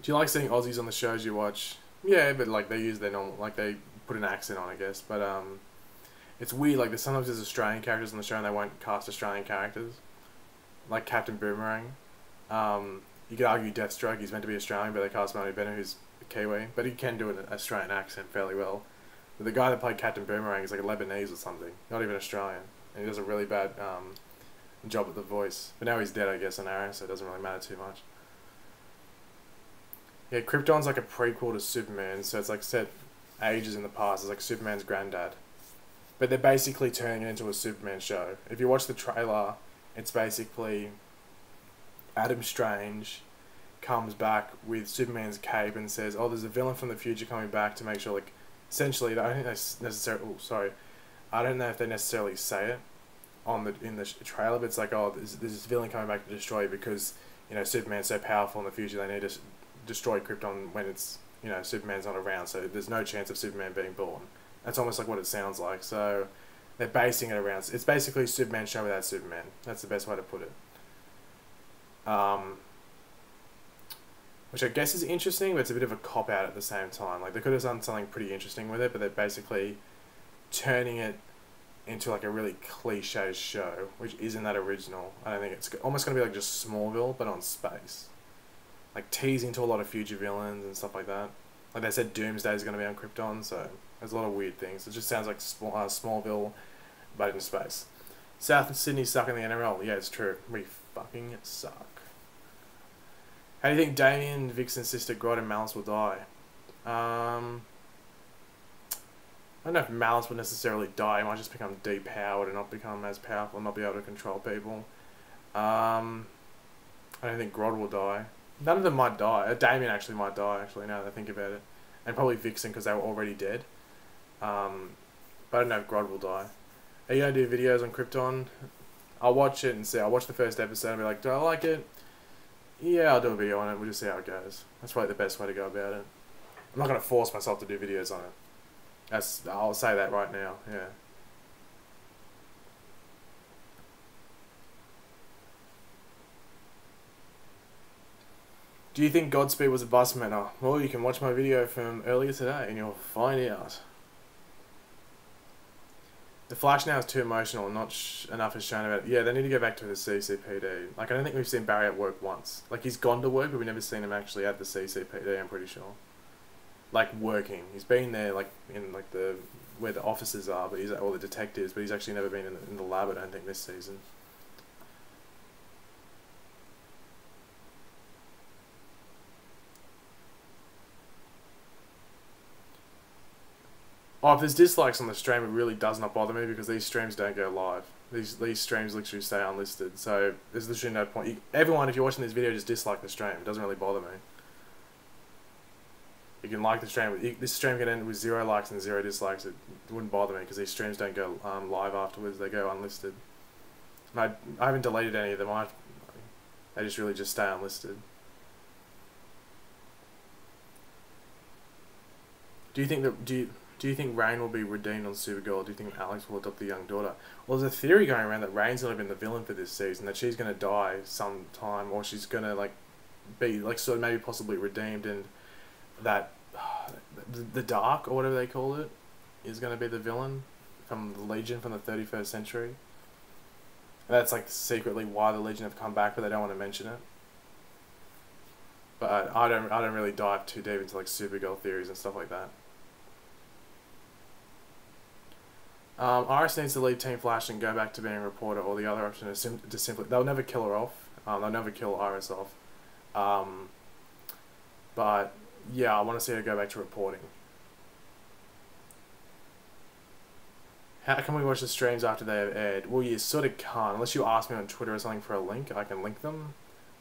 Do you like seeing Aussies on the shows you watch? Yeah, but like they use their normal, like they put an accent on, I guess. But it's weird. Like sometimes there's Australian characters on the show and they won't cast Australian characters, like Captain Boomerang. You could argue Deathstroke. He's meant to be Australian, but they cast Melanie Bennett, who's a Kiwi, but he can do an Australian accent fairly well. But the guy that played Captain Boomerang is like a Lebanese or something, not even Australian, and he does a really bad job at the voice. But now he's dead, I guess, on Arrow, so it doesn't really matter too much. Yeah, Krypton's like a prequel to Superman, so it's like set ages in the past. It's like Superman's granddad. But they're basically turning it into a Superman show. If you watch the trailer, it's basically Adam Strange comes back with Superman's cape and says, "Oh, there's a villain from the future coming back to make sure." Like, essentially, I don't think they necessarily. Oh, sorry, I don't know if they necessarily say it in the trailer, but it's like, "Oh, there's this villain coming back to destroy you because Superman's so powerful in the future. They need to destroy Krypton when Superman's not around. So there's no chance of Superman being born." That's almost like what it sounds like. So they're basing it around. It's basically a Superman show without Superman. That's the best way to put it. Which I guess is interesting, but it's a bit of a cop-out at the same time. Like, they could have done something pretty interesting with it, but they're basically turning it into, like, a really cliche show, which isn't that original. I don't think it's almost going to be like just Smallville, but on space. Like, teasing to a lot of future villains and stuff like that. Like, they said Doomsday is going to be on Krypton, so there's a lot of weird things. It just sounds like Smallville, but in space. South Sydney suck in the NRL. Yeah, it's true. We fucking suck. How do you think Damien, Vixen's sister, Grodd, and Malice will die? I don't know if Malice would necessarily die. He might just become depowered and not become as powerful and not be able to control people. I don't think Grodd will die. None of them might die. Damien actually might die, actually, now that I think about it. And probably Vixen, because they were already dead. But I don't know if Grodd will die. Are you going to do videos on Krypton? I'll watch it and see. I'll watch the first episode and be like, do I like it? Yeah, I'll do a video on it. We'll just see how it goes. That's probably the best way to go about it. I'm not going to force myself to do videos on it. I'll say that right now, yeah. Do you think Godspeed was a bus manner? Well, you can watch my video from earlier today and you'll find out. The Flash now is too emotional and not enough is shown about it. Yeah, they need to go back to the CCPD. Like, I don't think we've seen Barry at work once. Like, he's gone to work, but we've never seen him actually at the CCPD, I'm pretty sure. Like, working. He's been there, like, in, like, where the officers are, but or the detectives, but he's actually never been in the lab, I don't think, this season. Oh, if there's dislikes on the stream, it really does not bother me because these streams don't go live. These streams literally stay unlisted, so there's literally no point. Everyone, if you're watching this video, just dislike the stream. It doesn't really bother me. You can like the stream. This stream can end with 0 likes and 0 dislikes. It wouldn't bother me because these streams don't go live afterwards. They go unlisted. And I haven't deleted any of them. They just really just stay unlisted. Do you think that Do you think Rain will be redeemed on Supergirl? Do you think Alex will adopt the young daughter? Well, there's a theory going around that Rain's not even the villain for this season, that she's going to die sometime, or she's going to, like, be, like, sort of maybe possibly redeemed, and that the Dark, or whatever they call it, is going to be the villain from the Legion from the 31st century. And that's, like, secretly why the Legion have come back, but they don't want to mention it. But I don't really dive too deep into, like, Supergirl theories and stuff like that. Iris needs to leave Team Flash and go back to being a reporter, or the other option is to simply... They'll never kill her off. They'll never kill Iris off. But, yeah, I want to see her go back to reporting. How can we watch the streams after they have aired? Well, you sort of can't. Unless you ask me on Twitter or something for a link, I can link them.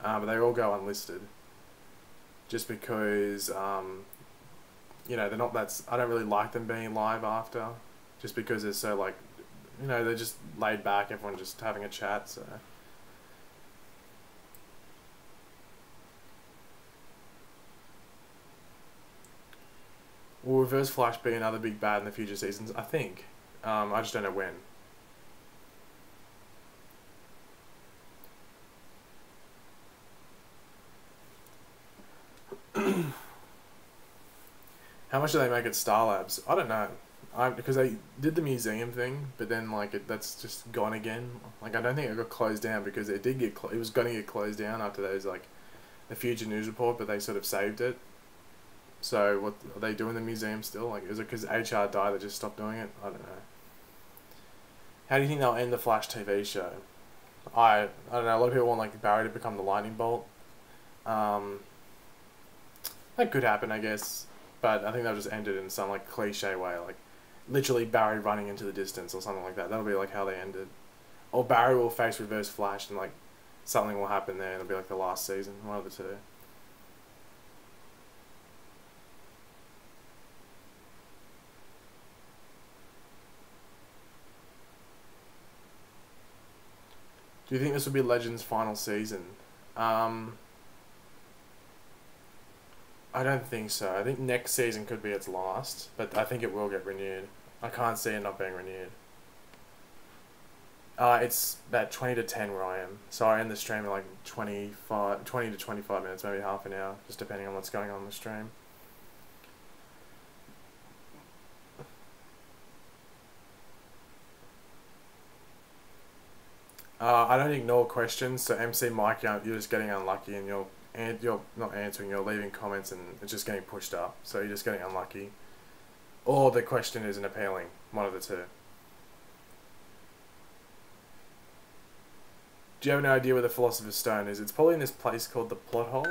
But they all go unlisted. Just because, they're not that... I don't really like them being live after. Just because they're so, like, they're just laid back, everyone just having a chat, so. Will Reverse Flash be another big bad in the future seasons? I think. I just don't know when. How much do they make at Star Labs? I don't know. Because they did the museum thing, but then like that's just gone again. Like I don't think it got closed down because it did get it was going to get closed down after those like the Future News report, but they sort of saved it. So what are they doing the museum still? Like is it because HR died they just stopped doing it? I don't know. How do you think they'll end the Flash TV show? I don't know. A lot of people want like Barry to become the lightning bolt. Um, that could happen, I guess, but I think they'll just end it in some like cliche way, like literally Barry running into the distance or something like that. That'll be like how they ended. Or Barry will face Reverse Flash and like something will happen there and it'll be like the last season, one of the two. Do you think this will be Legends' final season? Um, I don't think so. I think next season could be its last, but I think it will get renewed. I can't see it not being renewed. It's about 20 to 10 where I am. So I end the stream at like 20 to 25 minutes, maybe half an hour, just depending on what's going on in the stream. I don't ignore questions, so MC Mike, you're just getting unlucky and you're not answering, you're leaving comments and it's just getting pushed up, so you're just getting unlucky. Or the question isn't appealing, one of the two. Do you have any idea where the Philosopher's Stone is? It's probably in this place called the Plot Hole.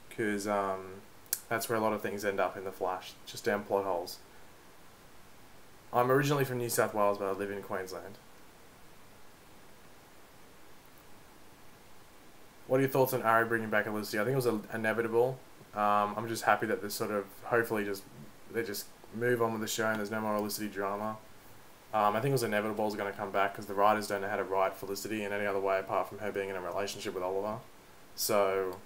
Because that's where a lot of things end up in the Flash, just down plot holes. I'm originally from New South Wales, but I live in Queensland. What are your thoughts on Arrow bringing back Felicity? I think it was inevitable. I'm just happy that this sort of, hopefully they just move on with the show and there's no more Felicity drama. I think it was inevitable it was going to come back because the writers don't know how to write Felicity in any other way apart from her being in a relationship with Oliver. So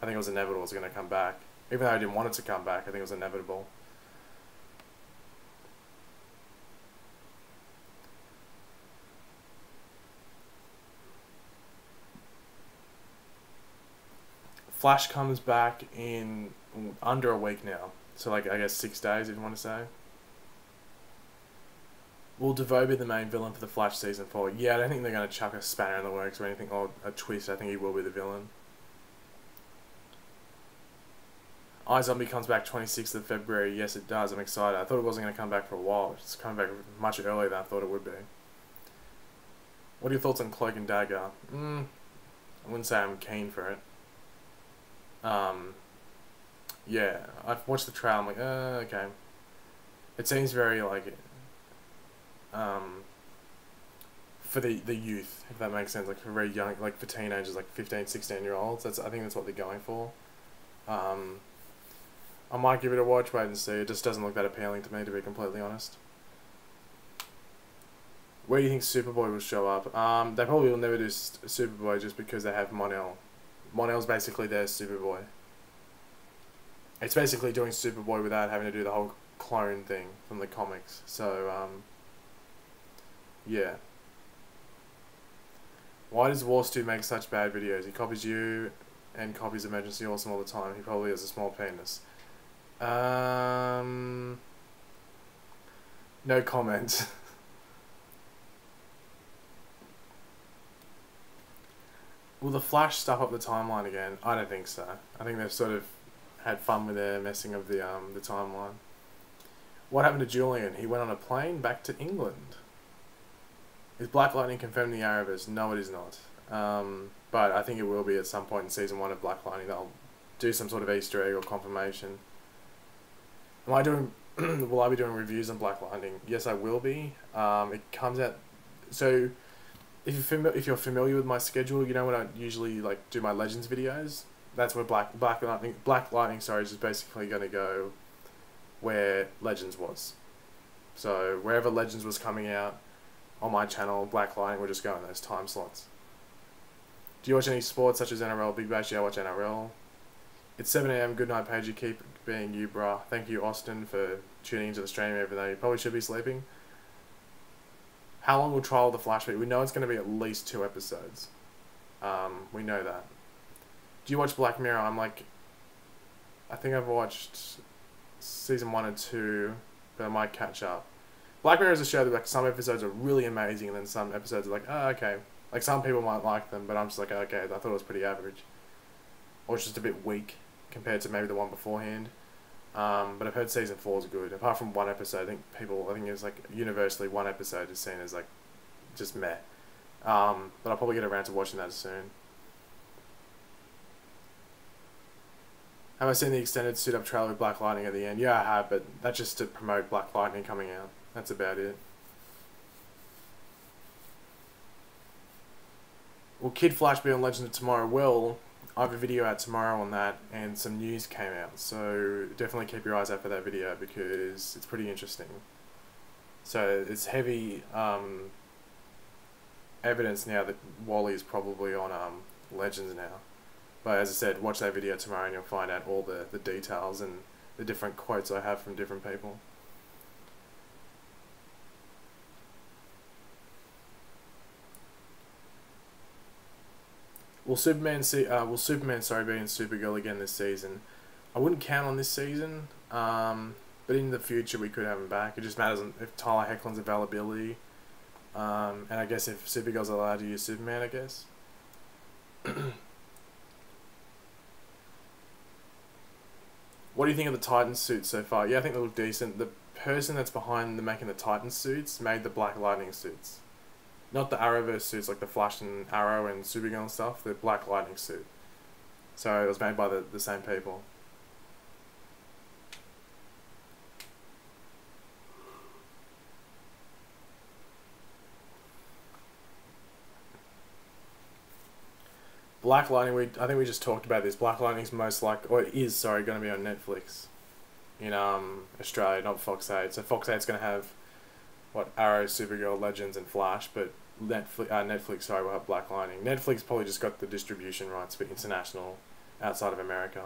I think it was inevitable it was going to come back. Even though I didn't want it to come back, I think it was inevitable. Flash comes back in under a week now. So like I guess 6 days if you want to say. Will DeVoe be the main villain for the Flash season 4? Yeah, I don't think they're going to chuck a spanner in the works or anything, or a twist. I think he will be the villain. iZombie comes back 26th of February. Yes, it does. I'm excited. I thought it wasn't going to come back for a while. It's coming back much earlier than I thought it would be. What are your thoughts on Cloak and Dagger? I wouldn't say I'm keen for it. Yeah, I've watched the trailer. I'm like, okay. It seems very like, for the youth, if that makes sense, like for very young, like for teenagers, like 15, 16-year-olds. I think that's what they're going for. I might give it a watch, wait and see. It just doesn't look that appealing to me, to be completely honest. Where do you think Superboy will show up? They probably will never do Superboy just because they have Mon-El. Mon-El's basically their Superboy. It's basically doing Superboy without having to do the whole clone thing from the comics. So, yeah. Why does Warstu make such bad videos? He copies you and copies Emergency Awesome all the time. He probably has a small penis. No comment. Will the Flash stuff up the timeline again? I don't think so. I think they've sort of had fun with their messing of the timeline. What happened to Julian? He went on a plane back to England. Is Black Lightning confirmed the Arrowverse? No, it is not. But I think it will be at some point in season 1 of Black Lightning. They'll do some sort of Easter egg or confirmation. Am I doing? Will I be doing reviews on Black Lightning? Yes, I will be. It comes out. So, if you're familiar with my schedule, you know when I usually like do my Legends videos. That's where Black Lightning. Sorry, is just basically going to go where Legends was. So wherever Legends was coming out on my channel, Black Lightning will just go in those time slots. Do you watch any sports such as NRL, Big Bash? Yeah, I watch NRL. It's 7 AM. Good night, Pagey. Keep being you, bruh. Thank you, Austin, for tuning into the stream even though you probably should be sleeping. How long will Trial of the Flash be? We know it's going to be at least 2 episodes. We know that. Do you watch Black Mirror? I'm like I think I've watched season 1 and 2, but I might catch up. Black Mirror is a show that like some episodes are really amazing, and then some episodes are like, oh, okay. Like some people might like them, but I'm just like, okay, I thought it was pretty average, or it's just a bit weak compared to maybe the one beforehand. But I've heard season 4 is good. Apart from one episode, I think it's like universally one episode is seen as like just meh. But I'll probably get around to watching that soon. Have I seen the extended suit up trailer with Black Lightning at the end? Yeah, I have, but that's just to promote Black Lightning coming out. That's about it. Will Kid Flash be on Legends of Tomorrow? Well, I have a video out tomorrow on that, and some news came out, so definitely keep your eyes out for that video because it's pretty interesting. So it's heavy evidence now that Wally is probably on Legends now. But as I said, watch that video tomorrow and you'll find out all the details and the different quotes I have from different people. Will Superman be in Supergirl again this season? I wouldn't count on this season, but in the future we could have him back. It just matters if Tyler Hoechlin's availability, and I guess if Supergirl's allowed to use Superman, I guess. What do you think of the Titan suits so far? Yeah, I think they look decent. The person that's behind making the Titan suits made the Black Lightning suits. Not the Arrowverse suits like the Flash and Arrow and Supergirl and stuff, the Black Lightning suit. So it was made by the same people. Black Lightning, I think we just talked about this. Black Lightning's most like, or is, sorry, going to be on Netflix in Australia, not Fox 8. So Fox 8's going to have, what, Arrow, Supergirl, Legends, and Flash, but Netflix, sorry, will have Black Lightning. Netflix probably just got the distribution rights for international outside of America.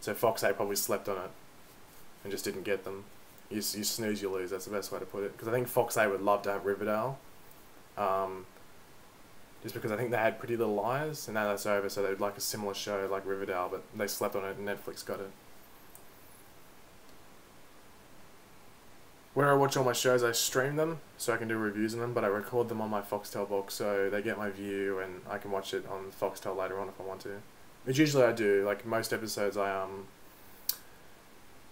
So Fox 8 probably slept on it and just didn't get them. You snooze, you lose, that's the best way to put it. Because I think Fox 8 would love to have Riverdale. Just because I think they had Pretty Little Liars, and now that's over, so they'd like a similar show like Riverdale, but they slept on it and Netflix got it. Where I watch all my shows, I stream them, so I can do reviews on them, but I record them on my Foxtel box, so they get my view, and I can watch it on Foxtel later on if I want to. Which usually I do, like most episodes I'll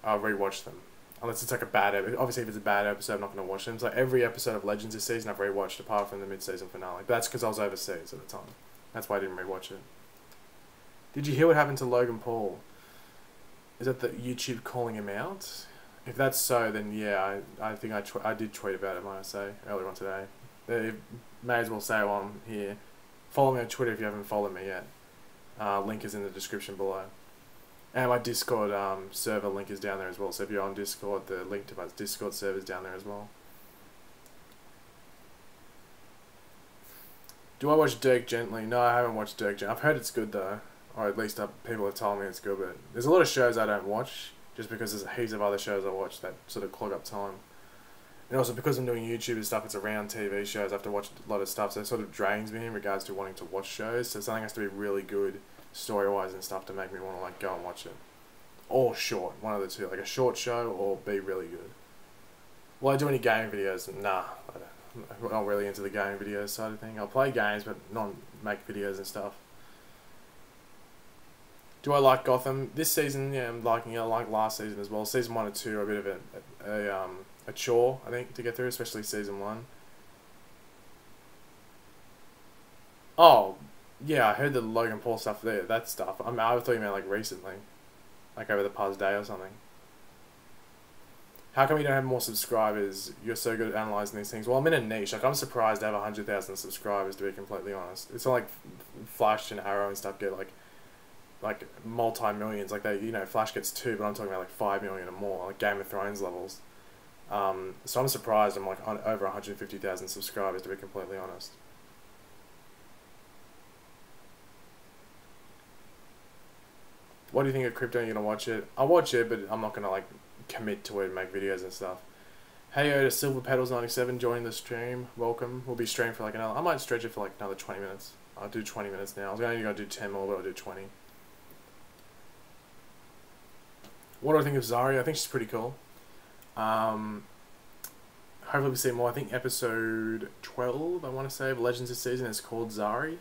rewatch them. Unless it's like a bad episode. Obviously if it's a bad episode I'm not going to watch them. So like every episode of Legends this season I've rewatched apart from the mid-season finale. But that's because I was overseas at the time. That's why I didn't rewatch it. Did you hear what happened to Logan Paul? Is that the YouTube calling him out? If that's so, then yeah, I think I did tweet about it, might I say, earlier on today. They may as well say it while I'm here. Follow me on Twitter if you haven't followed me yet. Link is in the description below. And my Discord server link is down there as well. So if you're on Discord, the link to my Discord server is down there as well. Do I watch Dirk Gently? No, I haven't watched Dirk Gently. I've heard it's good though. Or at least people have told me it's good. But there's a lot of shows I don't watch. Just because there's heaps of other shows I watch that sort of clog up time. And also because I'm doing YouTube and stuff, it's around TV shows. I have to watch a lot of stuff. So it sort of drains me in regards to wanting to watch shows. So something has to be really good story-wise and stuff to make me want to like go and watch it. Or short, one of the two, like a short show or be really good. Will I do any gaming videos? Nah, I'm not really into the gaming videos side of thing. I'll play games but not make videos and stuff. Do I like Gotham? This season, yeah, I'm liking it. I like last season as well. Season 1 and 2 are a bit of a chore, I think, to get through, especially season 1. Oh, yeah, I heard the Logan Paul stuff there, that stuff. I thought you meant like recently. Like over the past day or something. How come you don't have more subscribers? You're so good at analysing these things. Well, I'm in a niche. Like, I'm surprised to have 100,000 subscribers, to be completely honest. It's not like Flash and Arrow and stuff get like multi-millions. Like, Flash gets 2, but I'm talking about like 5 million or more. Like Game of Thrones levels. So I'm surprised I'm like on over 150,000 subscribers, to be completely honest. What do you think of crypto? Are you going to watch it? I'll watch it, but I'm not going to like commit to it and make videos and stuff. Hey, to Silver Petals 97, join the stream. Welcome. We'll be streaming for like I might stretch it for like another 20 minutes. I'll do 20 minutes now. I was only going to do 10 more, but I'll do 20. What do I think of Zari? I think she's pretty cool. Hopefully we see more. I think episode 12, I want to say, of Legends this season is called Zari.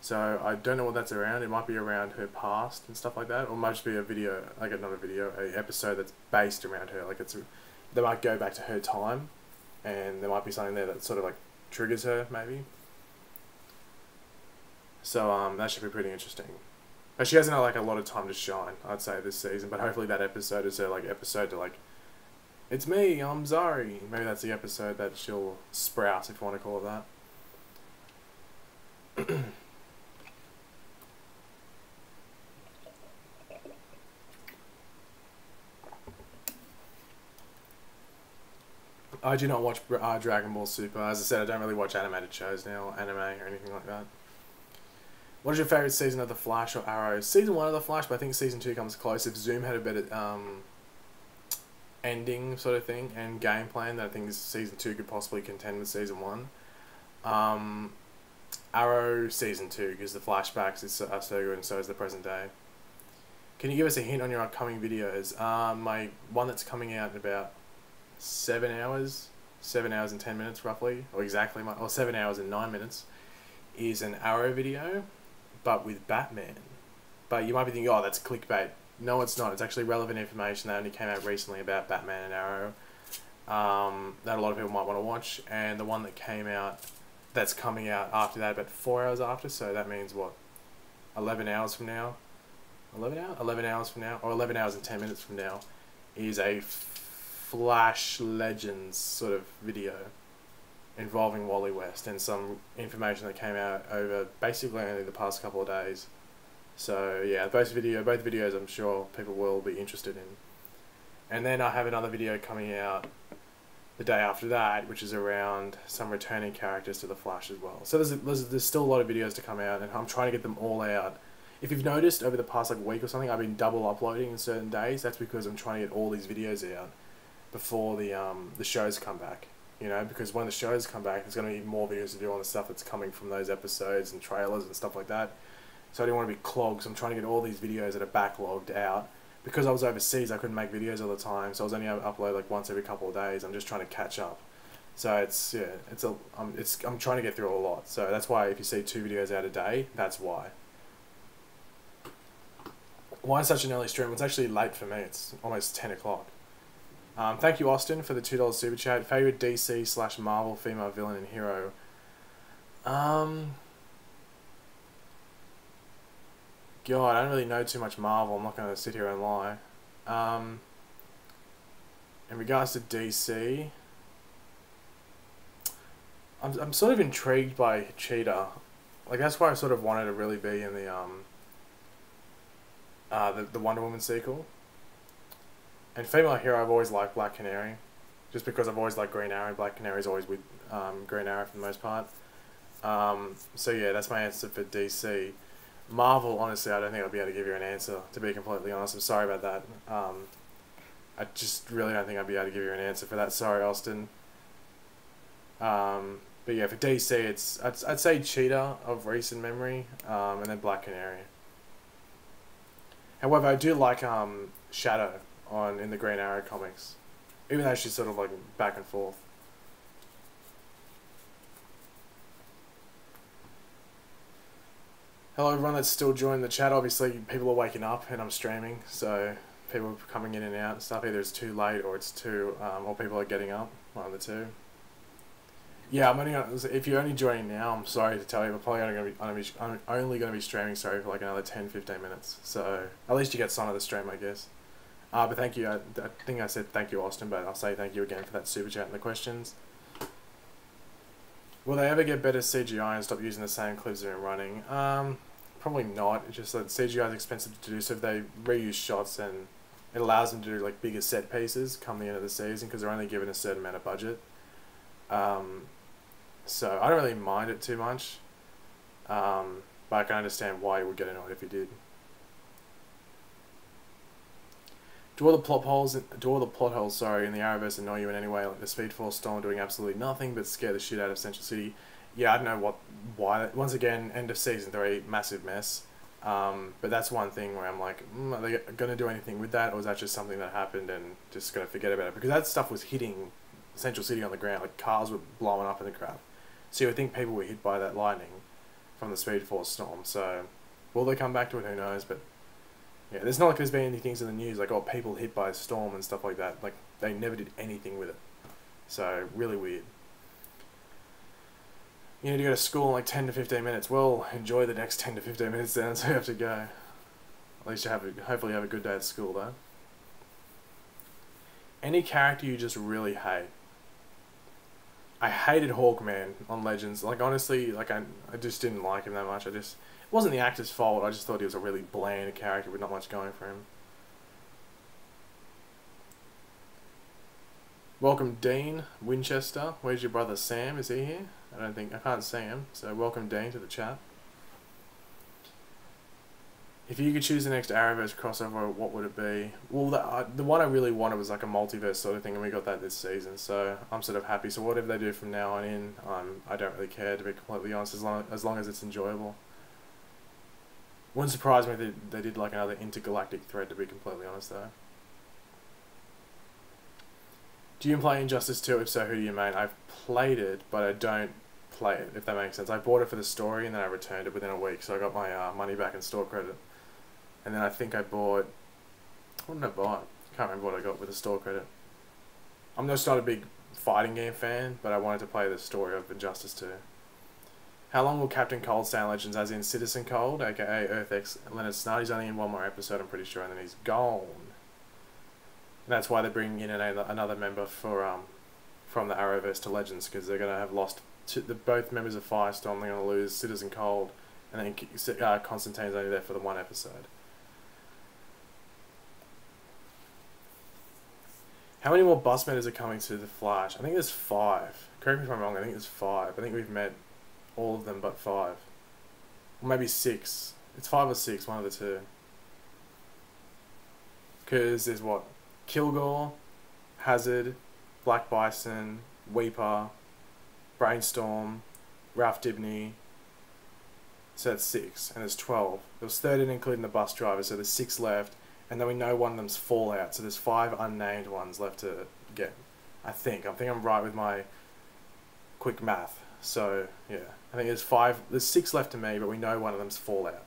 So I don't know what that's around. It might be around her past and stuff like that, or it might just be a video, like not a video, a episode that's based around her. Like they might go back to her time, and there might be something there that sort of like triggers her maybe. So that should be pretty interesting. But she hasn't had like a lot of time to shine, I'd say, this season. But hopefully that episode is her like episode to like, it's me, I'm Zari. Maybe that's the episode that she'll sprout, if you want to call it that. I do not watch Dragon Ball Super. As I said, I don't really watch animated shows now, or anime, or anything like that. What is your favourite season of The Flash or Arrow? Season 1 of The Flash, but I think Season 2 comes close. If Zoom had a better ending sort of thing and game plan, that I think Season 2 could possibly contend with Season 1. Arrow Season 2, because the flashbacks are so good and so is the present day. Can you give us a hint on your upcoming videos? My one that's coming out in about 7 hours and 10 minutes roughly, or exactly, or 7 hours and 9 minutes, is an Arrow video, but with Batman. But you might be thinking, oh, that's clickbait. No, it's not. It's actually relevant information that only came out recently about Batman and Arrow, that a lot of people might want to watch. And the one that came out, that's coming out after that, about 4 hours after, so that means what, 11 hours from now? 11 hours from now, or 11 hours and 10 minutes from now, is a Flash Legends sort of video involving Wally West and some information that came out over basically only the past couple of days. So yeah, both videos I'm sure people will be interested in. And then I have another video coming out the day after that, which is around some returning characters to the Flash as well. So there's still a lot of videos to come out, and I'm trying to get them all out. If you've noticed over the past like week or something, I've been double uploading in certain days. That's because I'm trying to get all these videos out before the shows come back. You know, because when the shows come back, there's going to be more videos to do on the stuff that's coming from those episodes and trailers and stuff like that. So I didn't want to be clogged, so I'm trying to get all these videos that are backlogged out. Because I was overseas, I couldn't make videos all the time, so I was only able to upload like once every couple of days. I'm just trying to catch up. So I'm trying to get through a lot. So that's why if you see 2 videos out a day, that's why. Why such an early stream? It's actually late for me. It's almost 10 o'clock. Thank you, Austin, for the $2 super chat. Favorite DC/Marvel female villain and hero? God, I don't really know too much Marvel. I'm not going to sit here and lie. In regards to DC, I'm sort of intrigued by Cheetah. Like that's why I sort of wanted to really be in the Wonder Woman sequel. And female hero, I've always liked Black Canary, just because I've always liked Green Arrow. Black Canary's always with Green Arrow for the most part. So yeah, that's my answer for DC. Marvel, honestly, I don't think I'll be able to give you an answer, to be completely honest. I'm sorry about that. I just really don't think I'll be able to give you an answer for that. Sorry, Austin. But yeah, for DC, I'd say Cheetah of recent memory, and then Black Canary. However, I do like Shadow in the Green Arrow comics, even though she's sort of like back and forth. Hello everyone that's still joining the chat. Obviously people are waking up and I'm streaming, so people are coming in and out and stuff. Either it's too late or it's too or people are getting up, one of the two. Yeah, if you're only joining now, I'm sorry to tell you, I'm probably only going to be streaming, sorry, for like another 10-15 minutes. So at least you get some of the stream, I guess. But thank you. I think I said thank you, Austin, but I'll say thank you again for that super chat and the questions. Will they ever get better CGI and stop using the same clips they're running? Probably not. It's just that CGI is expensive to do, so if they reuse shots, and it allows them to do like bigger set pieces come the end of the season because they're only given a certain amount of budget. So I don't really mind it too much, but I can understand why you would get annoyed if you did. Do all the plot holes in the Arrowverse annoy you in any way? Like the Speed Force Storm doing absolutely nothing but scare the shit out of Central City. Yeah, I don't know why. Once again, end of season 3, massive mess. But that's one thing where I'm like, are they going to do anything with that, or is that just something that happened and just going to forget about it? Because that stuff was hitting Central City on the ground, like cars were blowing up in the crap. So you would think people were hit by that lightning from the Speed Force storm. So will they come back to it? Who knows? But yeah, there's not like there's been any things in the news like, oh, people hit by a storm and stuff like that. Like, they never did anything with it. So really weird. You need to go to school in like 10 to 15 minutes. Well, enjoy the next 10 to 15 minutes then, so you have to go. At least you hopefully you have a good day at school though. Any character you just really hate. I hated Hawkman on Legends. Like, honestly, like I just didn't like him that much. It wasn't the actor's fault. I just thought he was a really bland character with not much going for him. Welcome Dean Winchester. Where's your brother Sam? Is he here? I can't see him. So welcome Dean to the chat. If you could choose the next Arrowverse crossover, what would it be? Well, the one I really wanted was like a multiverse sort of thing, and we got that this season, so I'm sort of happy. So whatever they do from now on in, I don't really care, to be completely honest, as long as it's enjoyable. Wouldn't surprise me if they did like another intergalactic thread, to be completely honest though. Do you play Injustice 2? If so, who do you main? I've played it, but I don't play it, if that makes sense. I bought it for the story, and then I returned it within a week, so I got my money back in store credit. And then I think I bought... What did I buy? I can't remember what I got with the store credit. I'm just not a big fighting game fan, but I wanted to play the story of Injustice 2. How long will Captain Cold stay in Legends, as in Citizen Cold, aka EarthX Leonard Snart? He's only in one more episode, I'm pretty sure, and then he's gone. And that's why they're bringing in another member for from the Arrowverse to Legends, because they're going to have lost both members of Firestorm. They're going to lose Citizen Cold, and then Constantine's only there for the one episode. How many more bus metas are coming to The Flash? I think there's 5. Correct me if I'm wrong, I think there's 5. I think we've met all of them but 5. Or maybe 6. It's 5 or 6, one of the two. Because there's what? Kilgore, Hazard, Black Bison, Weeper, Brainstorm, Ralph Dibney. So that's 6, and there's 12. There was 13 including the bus driver, so there's 6 left. And then we know one of them's Fallout, so there's 5 unnamed ones left to get. I think I'm right with my quick math. So yeah, I think there's 6 left to me, but we know one of them's Fallout.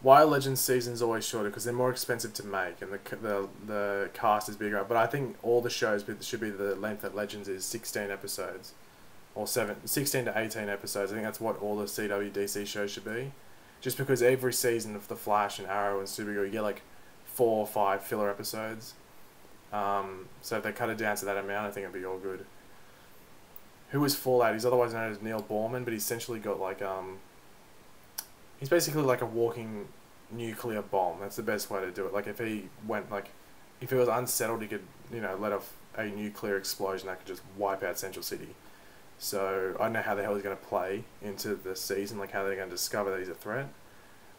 Why are Legends seasons always shorter? Because they're more expensive to make, and the cast is bigger. But I think all the shows should be the length that Legends is, 16 episodes, or 16 to 18 episodes. I think that's what all the CW/DC shows should be. Just because every season of The Flash and Arrow and Supergirl, you get like 4 or 5 filler episodes. So if they cut it down to that amount, I think it'd be all good. Who is Fallout? He's otherwise known as Neil Borman, but he's essentially got like he's basically like a walking nuclear bomb. That's the best way to do it. Like if he was unsettled, he could, let off a nuclear explosion that could just wipe out Central City. So I don't know how the hell he's going to play into the season, like how they're going to discover that he's a threat.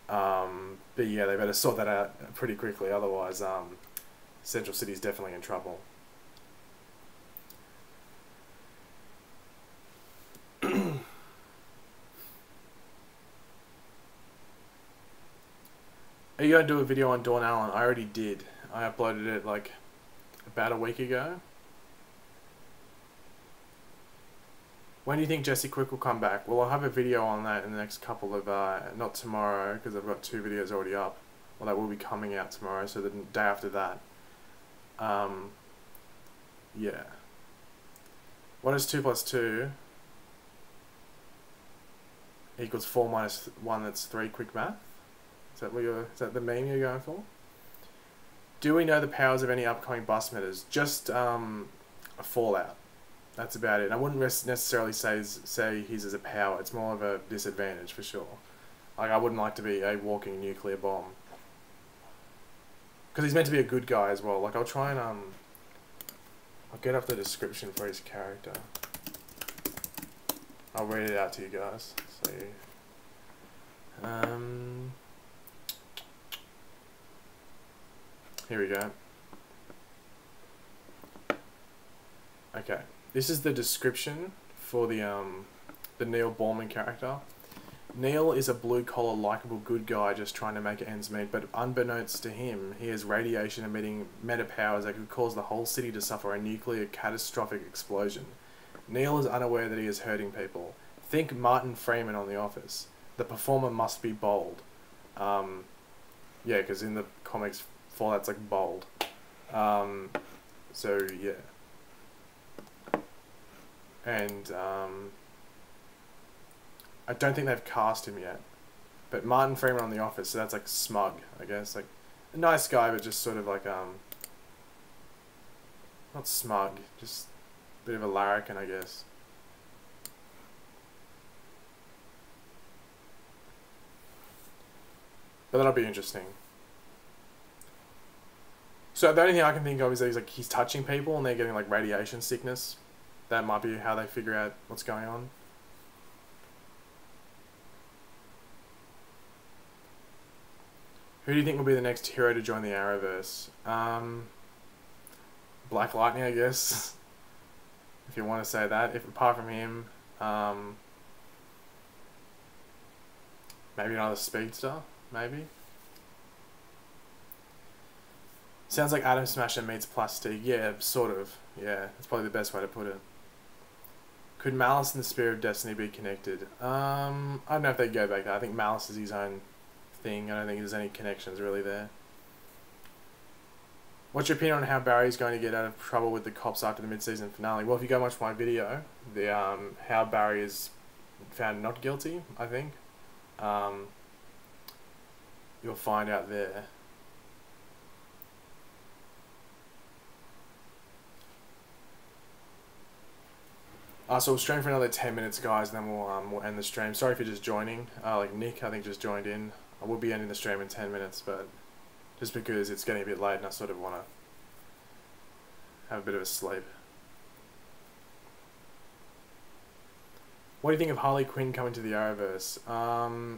But yeah, they better sort that out pretty quickly, otherwise Central City's definitely in trouble. Are you going to do a video on Dawn Allen? I already did. I uploaded it like about a week ago. When do you think Jesse Quick will come back? Well, I'll have a video on that in the next couple of, not tomorrow, because I've got 2 videos already up. Well, that will be coming out tomorrow, so the day after that. Yeah. What is 2 plus 2? Equals 4 minus 1, that's 3, quick math? Is that the meme you're going for? Do we know the powers of any upcoming bus metas? Just a Fallout. That's about it. I wouldn't necessarily say his as a power. It's more of a disadvantage for sure. Like, I wouldn't like to be a walking nuclear bomb. Because he's meant to be a good guy as well. Like, I'll try and I'll get up the description for his character. I'll read it out to you guys. So, here we go. Okay. This is the description for the the Neil Borman character. Neil is a blue-collar, likable good guy just trying to make ends meet, but unbeknownst to him, he has radiation-emitting meta-powers that could cause the whole city to suffer a nuclear catastrophic explosion. Neil is unaware that he is hurting people. Think Martin Freeman on The Office. The performer must be bold. Yeah, because in the comics, Fallout's like bold. So, yeah. And, I don't think they've cast him yet. But Martin Freeman on The Office, so that's like smug, I guess. Like, a nice guy, but just sort of like, not smug, just a bit of a larrikin, I guess. But that'll be interesting. So the only thing I can think of is that he's touching people and they're getting like radiation sickness. That might be how they figure out what's going on. Who do you think will be the next hero to join the Arrowverse? Black Lightning, I guess. If you want to say that. If apart from him, maybe another speedster, maybe. Sounds like Atom Smasher meets Plastique. Yeah, sort of. Yeah, that's probably the best way to put it. Could Malice and the Spear of Destiny be connected? I don't know if they go back there. I think Malice is his own thing. I don't think there's any connections really there. What's your opinion on how Barry's going to get out of trouble with the cops after the mid-season finale? Well, if you go watch my video, the how Barry is found not guilty, I think, you'll find out there. So we'll stream for another 10 minutes, guys, and then we'll end the stream. Sorry if you're just joining. Like Nick, I think, just joined in. I will be ending the stream in 10 minutes, but just because it's getting a bit late and I sort of want to have a bit of a sleep. What do you think of Harley Quinn coming to the Arrowverse?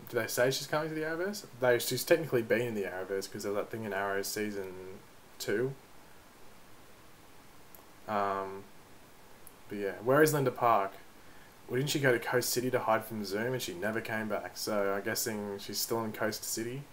Do they say she's coming to the Arrowverse? She's technically been in the Arrowverse because of that thing in Arrow Season 2. But yeah, where is Linda Park? Well, didn't she go to Coast City to hide from Zoom and she never came back? So I'm guessing she's still in Coast City.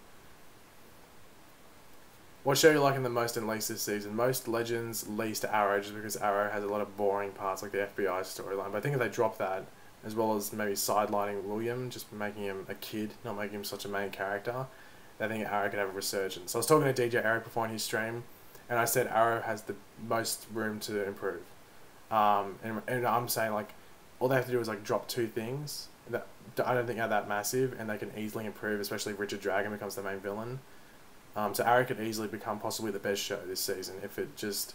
What show you liking the most and least this season? Most Legends, least Arrow, just because Arrow has a lot of boring parts like the FBI storyline. But I think if they drop that, as well as maybe sidelining William, just making him a kid, not making him such a main character, I think Arrow could have a resurgence. So I was talking to DJ Eric before on his stream, and I said Arrow has the most room to improve. And I'm saying like all they have to do is like drop 2 things that I don't think are that massive, and they can easily improve, especially if Richard Dragon becomes the main villain. So Arrow could easily become possibly the best show this season if it just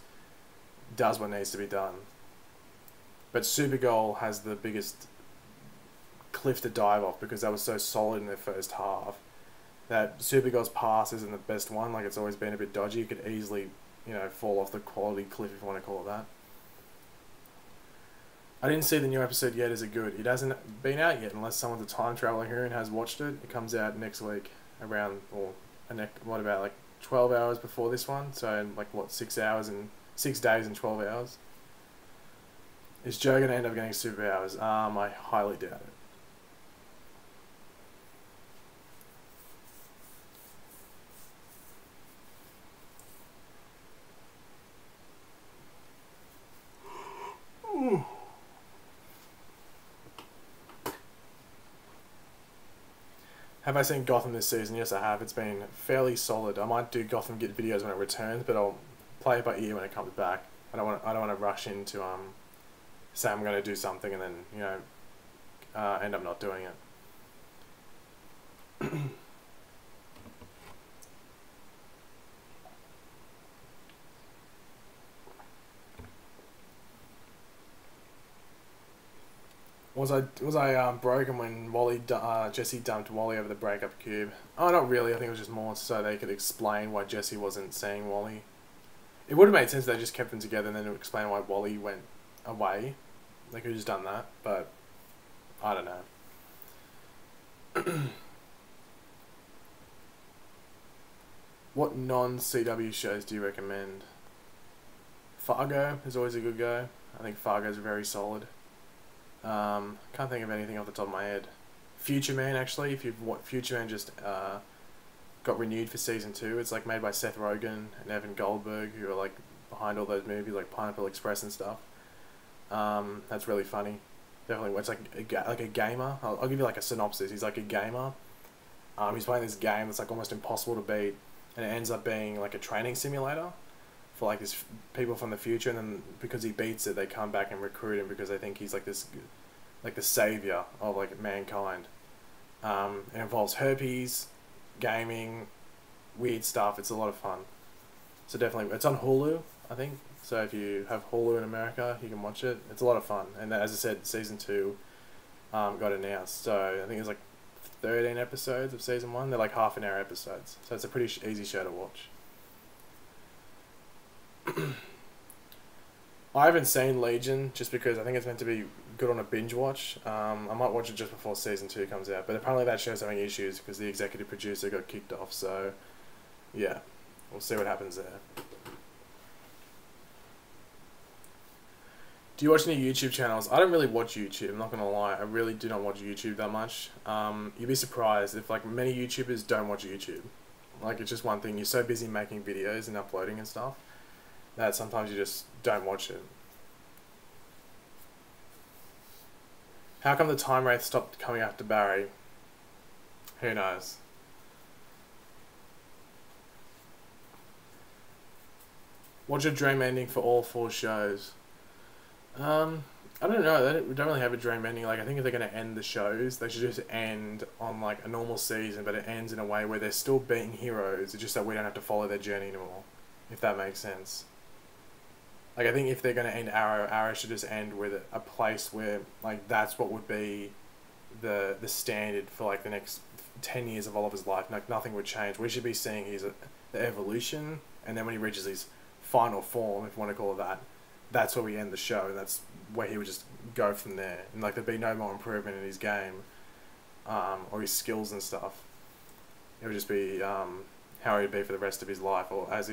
does what needs to be done. But Supergirl has the biggest cliff to dive off because that was so solid in their first half. That Supergirl's past isn't the best one, like it's always been a bit dodgy. It could easily, you know, fall off the quality cliff if you want to call it that. I didn't see the new episode yet. Is it good? It hasn't been out yet unless someone's a time traveler here and has watched it. It comes out next week around, or what about like 12 hours before this one? So like what, 6 hours and 6 days and 12 hours? Is Joe going to end up getting superpowers? I highly doubt it. Ooh. Have I seen Gotham this season? Yes, I have. It's been fairly solid. I might do Gotham Get videos when it returns, but I'll play it by ear when it comes back. I don't want to rush into say I'm going to do something and then, you know, end up not doing it. Was I broken when Jesse dumped Wally over the breakup cube? Oh, not really. I think it was just more so they could explain why Jesse wasn't seeing Wally. It would have made sense if they just kept them together and then to explain why Wally went away. They could have just done that, but I don't know. What non-CW shows do you recommend? Fargo is always a good go. I think Fargo's very solid. Can't think of anything off the top of my head. Future Man, actually, if you've what Future Man just got renewed for season 2. It's like made by Seth Rogen and Evan Goldberg, who are like behind all those movies like Pineapple Express and stuff. That's really funny. Definitely, it's like a gamer. I'll give you like a synopsis. He's like a gamer. He's playing this game that's like almost impossible to beat, and it ends up being like a training simulator for like this people from the future. And then because he beats it, they come back and recruit him because they think he's like this, like the savior of like mankind. It involves herpes, gaming, weird stuff. It's a lot of fun. So definitely, it's on Hulu, I think. So if you have Hulu in America, you can watch it. It's a lot of fun. And as I said, season 2 got announced. So I think it was like 13 episodes of season 1. They're like half-an-hour episodes. So it's a pretty easy show to watch. I haven't seen Legion just because I think it's meant to be good on a binge watch. I might watch it just before season 2 comes out. But apparently that show's having issues because the executive producer got kicked off. So yeah, we'll see what happens there. Do you watch any YouTube channels? I don't really watch YouTube, I'm not going to lie. I really do not watch YouTube that much. You'd be surprised if like many YouTubers don't watch YouTube. Like it's just one thing. You're so busy making videos and uploading and stuff that sometimes you just don't watch it. How come the time wraith stopped coming after Barry? Who knows? What's your dream ending for all 4 shows? I don't know. We don't really have a dream ending. Like I think if they're gonna end the shows, they should just end on like a normal season, but it ends in a way where they're still being heroes. It's just that we don't have to follow their journey anymore. If that makes sense. Like I think if they're gonna end Arrow, Arrow should just end with a place where like that's what would be the standard for like the next 10 years of Oliver's life. Like nothing would change. We should be seeing the evolution, and then when he reaches his final form, if you want to call it that, that's where we end the show, and that's where he would just go from there. And like there'd be no more improvement in his game, or his skills and stuff. It would just be how he'd be for the rest of his life, or as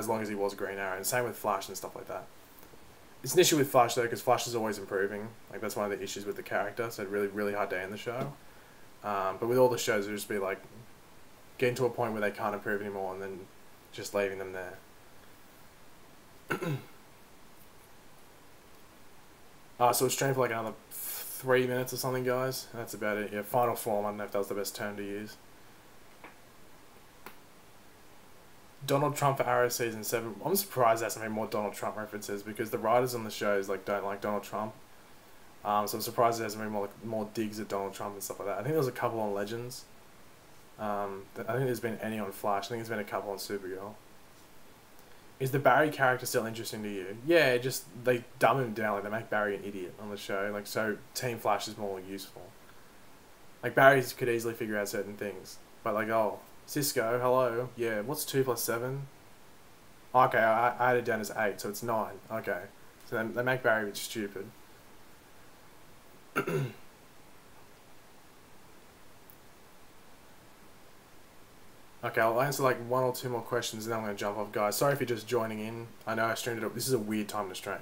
long as he was Green Arrow. And same with Flash and stuff like that. It's an issue with Flash though, because Flash is always improving. Like that's one of the issues with the character. So it's really hard to end the show. But with all the shows, it would just be like getting to a point where they can't improve anymore, and then just leaving them there. So it's streamed for like another 3 minutes or something, guys. That's about it. Yeah, final form. I don't know if that was the best term to use. Donald Trump for Arrow season 7. I'm surprised there's some more Donald Trump references because the writers on the shows like don't like Donald Trump. So I'm surprised there's more digs at Donald Trump and stuff like that. I think there's a couple on Legends. I think there's been any on Flash. I think there's been a couple on Supergirl. Is the Barry character still interesting to you? Yeah, just they dumb him down. Like they make Barry an idiot on the show. Like so, Team Flash is more useful. Like Barry could easily figure out certain things, but like Cisco, hello, yeah, what's 2 + 7? Okay, I had it down as 8, so it's 9. Okay, so they make Barry a bit stupid. Okay, I'll answer like 1 or 2 more questions and then I'm going to jump off, guys. Sorry if you're just joining in. I know I streamed it up. This is a weird time to stream.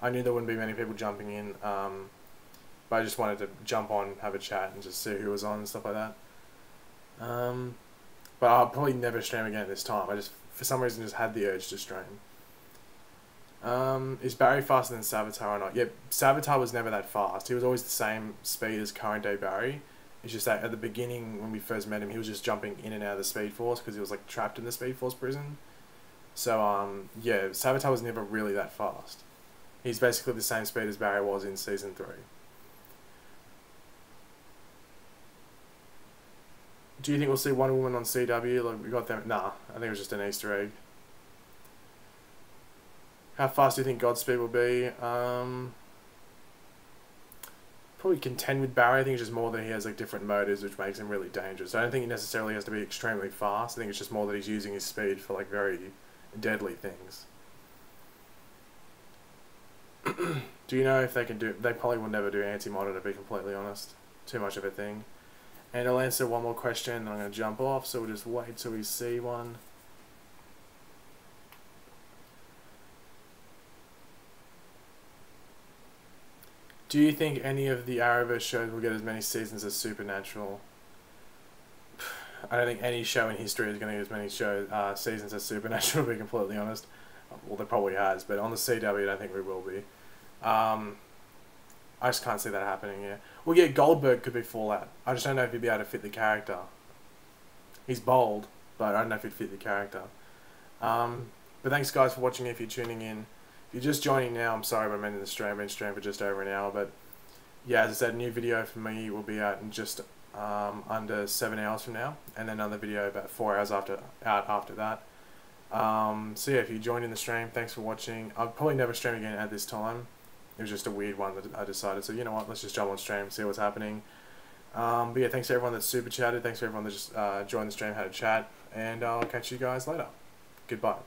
I knew there wouldn't be many people jumping in, but I just wanted to jump on, have a chat, and just see who was on and stuff like that. But I'll probably never stream again at this time. I just, for some reason, just had the urge to stream. Is Barry faster than Savitar or not? Yeah, Savitar was never that fast. He was always the same speed as current day Barry. It's just that at the beginning, when we first met him, he was just jumping in and out of the Speed Force because he was like trapped in the Speed Force prison. So, yeah, Savitar was never really that fast. He's basically the same speed as Barry was in Season 3. Do you think we'll see Wonder Woman on CW? Like, we got them. Nah, I think it was just an Easter egg. How fast do you think Godspeed will be? Probably contend with Barry. I think it's just more that he has like different motors, which makes him really dangerous. I don't think he necessarily has to be extremely fast. I think it's just more that he's using his speed for like very deadly things. Do you know if they can do... They probably will never do anti-monitor, to be completely honest. Too much of a thing. And I'll answer 1 more question, and I'm going to jump off, so we'll just wait till we see one. Do you think any of the Arrowverse shows will get as many seasons as Supernatural? I don't think any show in history is going to get as many seasons as Supernatural, to be completely honest. Well, there probably has, but on the CW, I don't think we will be. I just can't see that happening, yeah. Well, yeah, Goldberg could be Fallout. I just don't know if he'd be able to fit the character. He's bold, but I don't know if he'd fit the character. But thanks, guys, for watching if you're tuning in. If you're just joining now, I'm sorry I'm ending the stream. I've been streaming for just over an hour, but yeah, as I said, a new video for me will be out in just under 7 hours from now, and then another video about 4 hours after that. So yeah, if you joined in the stream, thanks for watching. I'll probably never stream again at this time. It was just a weird one that I decided, so you know what, let's just jump on stream, see what's happening. But yeah, thanks to everyone that super chatted, thanks to everyone that just joined the stream, had a chat, and I'll catch you guys later. Goodbye.